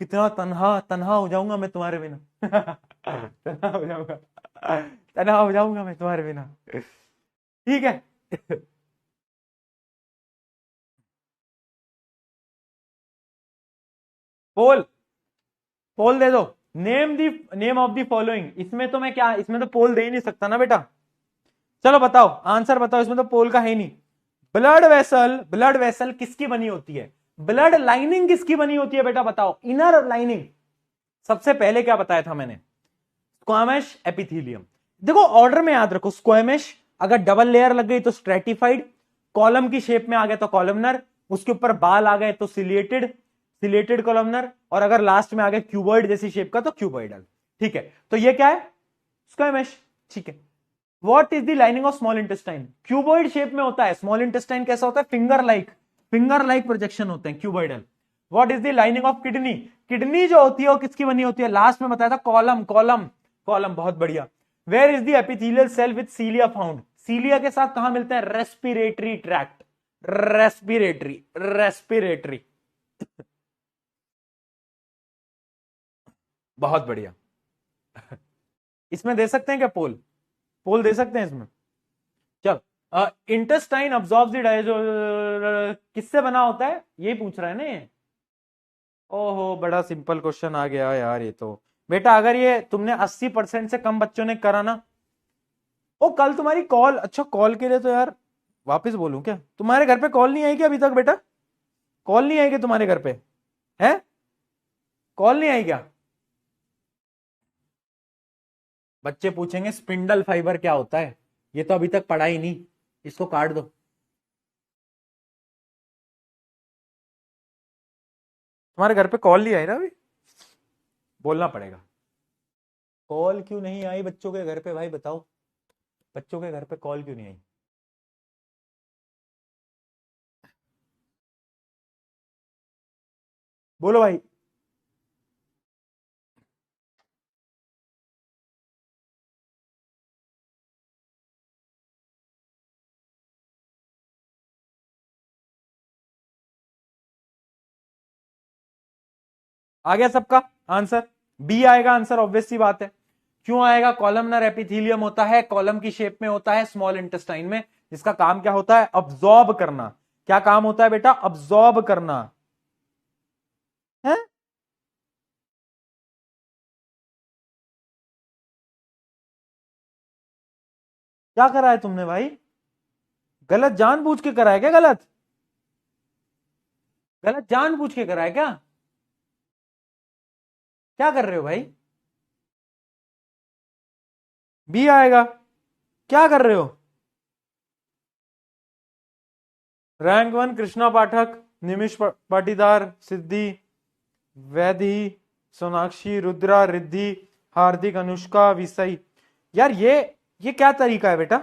कितना तनहा तनहा हो जाऊंगा मैं तुम्हारे बिना। तनहा हो जाऊंगा, तनहा हो जाऊंगा मैं तुम्हारे बिना। ठीक है। पोल, पोल दे दो, नेम ऑफ दी फॉलोइंग, इसमें तो मैं क्या, इसमें तो पोल दे ही नहीं सकता ना बेटा। चलो बताओ, आंसर बताओ, इसमें तो पोल का है ही नहीं। ब्लड वेसल, ब्लड वेसल किसकी बनी होती है, ब्लड लाइनिंग किसकी बनी होती है बेटा बताओ, इनर लाइनिंग। सबसे पहले क्या बताया था मैंने, स्क्वामेश एपिथेलियम। देखो ऑर्डर में याद रखो, स्क्वामेश अगर डबल लेयर लग गई तो स्ट्रेटिफाइड, कॉलम की शेप में आ गया तो कॉलमनर, उसके ऊपर बाल आ गए तो सिलिएटेड, सिलिएटेड कॉलमनर, और अगर लास्ट में आ गया क्यूबॉइड जैसी शेप का तो क्यूबॉइडल। ठीक है, तो ये क्या है, स्क्वामेश। ठीक है, what is the lining of small intestine, cuboid shape में होता है स्मॉल इंटेस्टाइन, कैसा होता है, फिंगर लाइक प्रोजेक्शन होते हैं cuboidal. What is the lining of kidney, kidney जो होती है वो किसकी बनी होती है, लास्ट में बताया था कॉलम, कॉलम, कॉलम, बहुत बढ़िया। Where is the epithelial cell with cilia found, cilia के साथ कहां मिलते हैं, रेस्पिरेटरी ट्रैक्ट, रेस्पिरेटरी, रेस्पिरेटरी। बहुत बढ़िया, इसमें दे सकते हैं क्या पोल, पोल दे सकते हैं इसमें? चल, इंटेस्टाइन अब्सॉर्ब्स द किससे बना होता है, ये पूछ रहा है ना ये। ओहो, बड़ा सिंपल क्वेश्चन आ गया यार ये तो। बेटा अगर ये तुमने 80% से कम बच्चों ने करा ना, ओ कल तुम्हारी कॉल, अच्छा कॉल के लिए तो यार वापस बोलूं क्या, तुम्हारे घर पे कॉल नहीं आई क्या अभी तक बेटा? कॉल नहीं आई क्या तुम्हारे घर पे? है कॉल नहीं आई क्या? बच्चे पूछेंगे स्पिंडल फाइबर क्या होता है, ये तो अभी तक पढ़ा ही नहीं, इसको काट दो। तुम्हारे घर पे कॉल नहीं आई ना अभी? बोलना पड़ेगा। कॉल क्यों नहीं आई बच्चों के घर पे भाई, बताओ बच्चों के घर पे कॉल क्यों नहीं आई? बोलो भाई। आ गया सबका आंसर? बी आएगा आंसर, ऑब्वियस सी बात है। क्यों आएगा? कॉलमनर एपिथेलियम होता है, कॉलम की शेप में होता है स्मॉल इंटेस्टाइन में, जिसका काम क्या होता है? अब्सॉर्ब करना। क्या काम होता है बेटा? अब्सॉर्ब करना है। क्या करा है तुमने भाई? गलत जानबूझ के करा है क्या? गलत गलत जानबूझ के करा है क्या? क्या कर रहे हो भाई? बी आएगा। क्या कर रहे हो? रैंक वन कृष्णा पाठक, निमिष पाटीदार, सिद्धि, वैधी, सोनाक्षी, रुद्रा, रिद्धि, हार्दिक, अनुष्का, विषय। यार ये क्या तरीका है बेटा?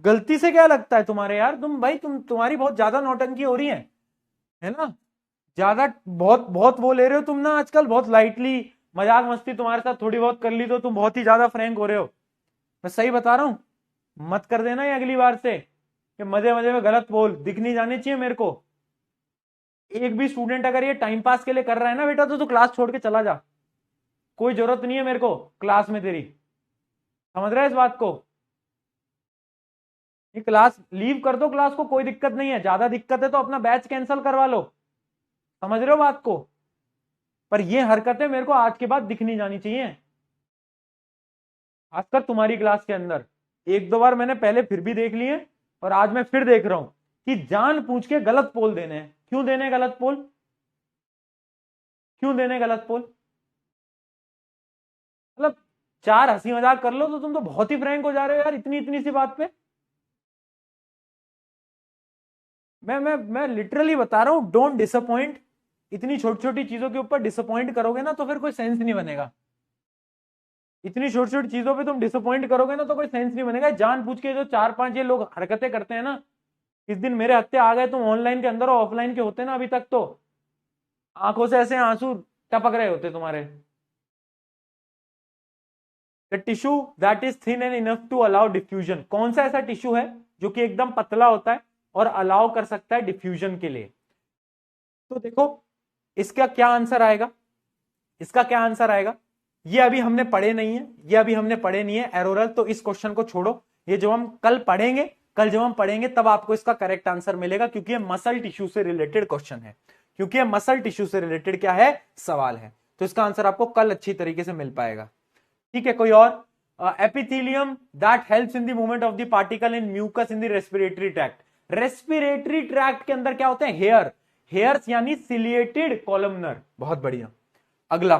गलती से क्या लगता है तुम्हारे यार? तुम भाई तुम्हारी बहुत ज्यादा नौटंकी हो रही है ना? ज्यादा बहुत बहुत वो ले रहे हो तुम ना आजकल, बहुत लाइटली। मजाक मस्ती तुम्हारे साथ थोड़ी बहुत कर ली तो तुम बहुत ही ज्यादा फ्रैंक हो रहे हो। मैं सही बता रहा हूं, मत कर देना ये अगली बार से कि मजे मजे में गलत बोल, दिख नहीं जाने चाहिए मेरे को। एक भी स्टूडेंट अगर ये टाइम पास के लिए कर रहा है ना बेटा, तो तू क्लास छोड़ के चला जा। कोई जरूरत नहीं है मेरे को क्लास में तेरी। समझ रहा है इस बात को? ये क्लास लीव कर दो, क्लास को कोई दिक्कत नहीं है, ज्यादा दिक्कत है तो अपना बैच कैंसिल करवा लो। समझ रहे हो बात को? पर ये हरकतें मेरे को आज के बाद दिख नहीं जानी चाहिए, खासकर तुम्हारी क्लास के अंदर। एक दो बार मैंने पहले फिर भी देख लिए, और आज मैं फिर देख रहा हूं कि जान पूछ के गलत पोल देने हैं। क्यों देने गलत पोल? क्यों देने गलत पोल? मतलब चार हंसी मजाक कर लो तो तुम तो बहुत ही फ्रैंक हो जा रहे हो यार, इतनी इतनी सी बात पे। मैं लिटरली बता रहा हूं, डोंट डिसअपॉइंट। इतनी छोटी छोटी चीजों के ऊपर डिसअपॉइंट करोगे ना तो फिर कोई सेंस नहीं बनेगा। इतनी छोटी छोटी चीजों पे तुम डिसअपॉइंट करोगे ना तो कोई सेंस नहीं बनेगा। जान पूछ के जो चार पांच ये लोग हरकतें करते हैं ना, इस दिन मेरे हत्ते आ गए। तुम ऑनलाइन के अंदर और ऑफलाइन के होते ना अभी तक, तो आंखों से ऐसे आंसू टपक रहे होते तुम्हारे। The tissue that is thin and enough to allow diffusion. कौन सा ऐसा टिश्यू है जो कि एकदम पतला होता है और अलाउ कर सकता है डिफ्यूजन के लिए? तो देखो इसका क्या आंसर आएगा, इसका क्या आंसर आएगा। ये अभी हमने पढ़े नहीं है, ये अभी हमने पढ़े नहीं है एरोरल, तो इस क्वेश्चन को छोड़ो। ये जो हम कल पढ़ेंगे, कल जब हम पढ़ेंगे तब आपको इसका करेक्ट आंसर मिलेगा, क्योंकि ये मसल टिश्यू से रिलेटेड क्वेश्चन है। क्योंकि ये मसल टिश्यू से रिलेटेड क्या है, सवाल है। तो इसका आंसर आपको कल अच्छी तरीके से मिल पाएगा। ठीक है, कोई और? Epithelium that helps in the movement of the particle in mucus in the respiratory tract. Respiratory tract के अंदर क्या होते हैं? हेयर, हेयर्स यानी सिलिएटेड कॉलमनर। बहुत बढ़िया। अगला,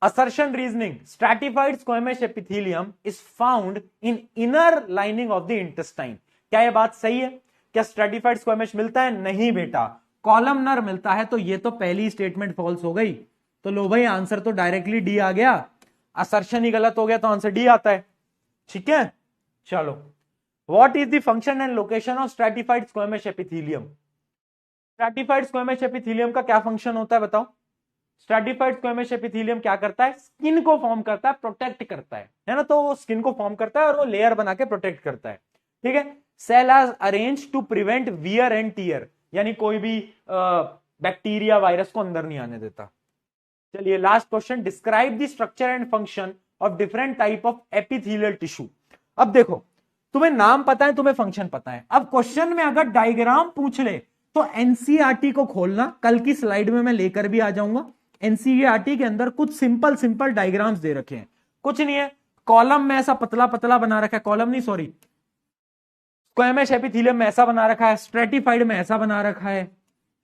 assertion reasoning, stratified squamous epithelium is found in inner lining of the intestine। क्या यह बात सही है? क्या stratified squamous मिलता है? नहीं बेटा, कॉलमनर मिलता है। तो ये तो पहली स्टेटमेंट फॉल्स हो गई। तो लो भाई, आंसर तो डायरेक्टली डी आ गया, असर्शन ही गलत हो गया तो आंसर डी आता है। ठीक है, चलो। What is the function and location of stratified squamous epithelium? Stratified squamous epithelium का क्या फंक्शन होता है बताओ? स्ट्रेटिफाइड स्क्वेमस एपिथेलियम क्या करता है? स्किन को फॉर्म करता है, प्रोटेक्ट करता है ना? तो वो स्किन को फॉर्म करता है और वो लेयर बना के प्रोटेक्ट करता है। ठीक है। Cell are arrange to prevent wear and tear, यानी कोई भी बैक्टीरिया वायरस को अंदर नहीं आने देता। चलिए last question, describe the structure and function of different type of epithelial tissue. अब देखो, तुम्हें नाम पता है, तुम्हें फंक्शन पता है। अब क्वेश्चन में अगर डायग्राम पूछ ले तो एनसीईआरटी को खोलना, कल की स्लाइड में मैं लेकर भी आ जाऊंगा। एनसीईआरटी के अंदर कुछ सिंपल सिंपल डायग्राम्स दे रखे हैं, कुछ नहीं है, कॉलम में ऐसा पतला पतला बना रखा है, कॉलम नहीं सॉरी, स्क्वेमस एपिथेलियम में ऐसा बना रखा है, स्ट्रेटिफाइड में ऐसा बना रखा है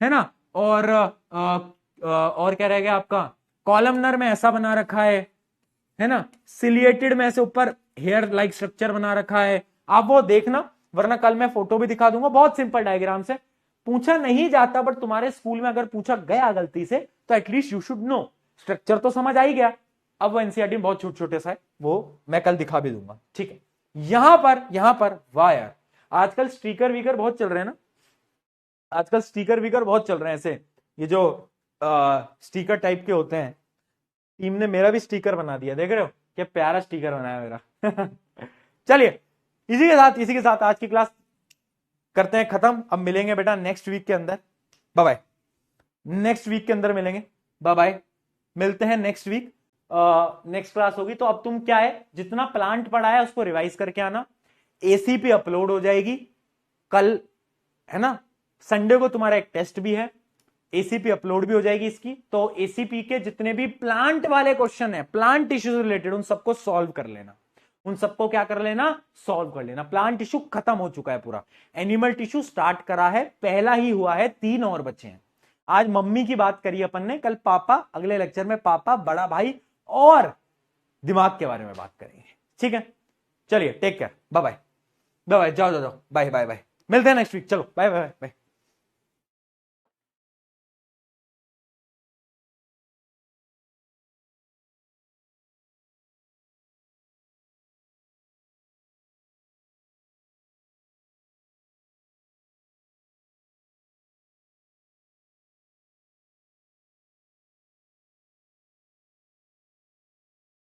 ना, और क्या रह गया आपका, कॉलमनर में ऐसा बना रखा है ना, सिलिएटेड में ऐसे ऊपर हेयर लाइक स्ट्रक्चर बना रखा है। आप वो देखना, वरना कल मैं फोटो भी दिखा दूंगा, बहुत सिंपल डायग्राम से पूछा नहीं जाता, बट तुम्हारे स्कूल में अगर पूछा गया गलती से तो at least you should know, structure तो समझ आ ही गया। अब वो एनसीईआरटी में बहुत छोटे छोटे सा है, वो मैं कल दिखा भी दूंगा, ठीक है। यहां पर वायर, आजकल स्टिकर वीकर बहुत चल रहे हैं ना, आजकल स्टिकर वीकर बहुत चल रहे हैं ऐसे, ये जो स्टिकर टाइप के होते हैं। टीम ने मेरा भी स्टिकर बना दिया, देख रहे हो क्या प्यारा स्टिकर बनाया मेरा। चलिए, इसी के साथ आज की क्लास करते हैं खत्म। अब मिलेंगे बेटा नेक्स्ट वीक के अंदर, बाय बाय। नेक्स्ट वीक के अंदर मिलेंगे, बाय बाय, मिलते हैं नेक्स्ट वीक। नेक्स्ट क्लास होगी तो अब तुम क्या है, जितना प्लांट पढ़ा है उसको रिवाइज करके आना, एसी पे अपलोड हो जाएगी कल, है ना। संडे को तुम्हारा एक टेस्ट भी है, एसीपी अपलोड भी हो जाएगी इसकी। तो एसीपी के जितने भी प्लांट वाले क्वेश्चन है, प्लांट टिश्यू से रिलेटेड, उन सबको सॉल्व कर लेना, उन सबको क्या कर लेना, सॉल्व कर लेना। प्लांट टिश्यू खत्म हो चुका है पूरा, एनिमल टिश्यू स्टार्ट करा है, पहला ही हुआ है, 3 और बचे हैं। आज मम्मी की बात करी अपन ने, कल पापा, अगले लेक्चर में पापा, बड़ा भाई और दिमाग के बारे में बात करेंगे, ठीक है। चलिए, take care, bye bye, bye bye, जाओ जाओ जाओ, बाय बाय बाय, मिलते हैं नेक्स्ट वीक, चलो बाय बाय बाय।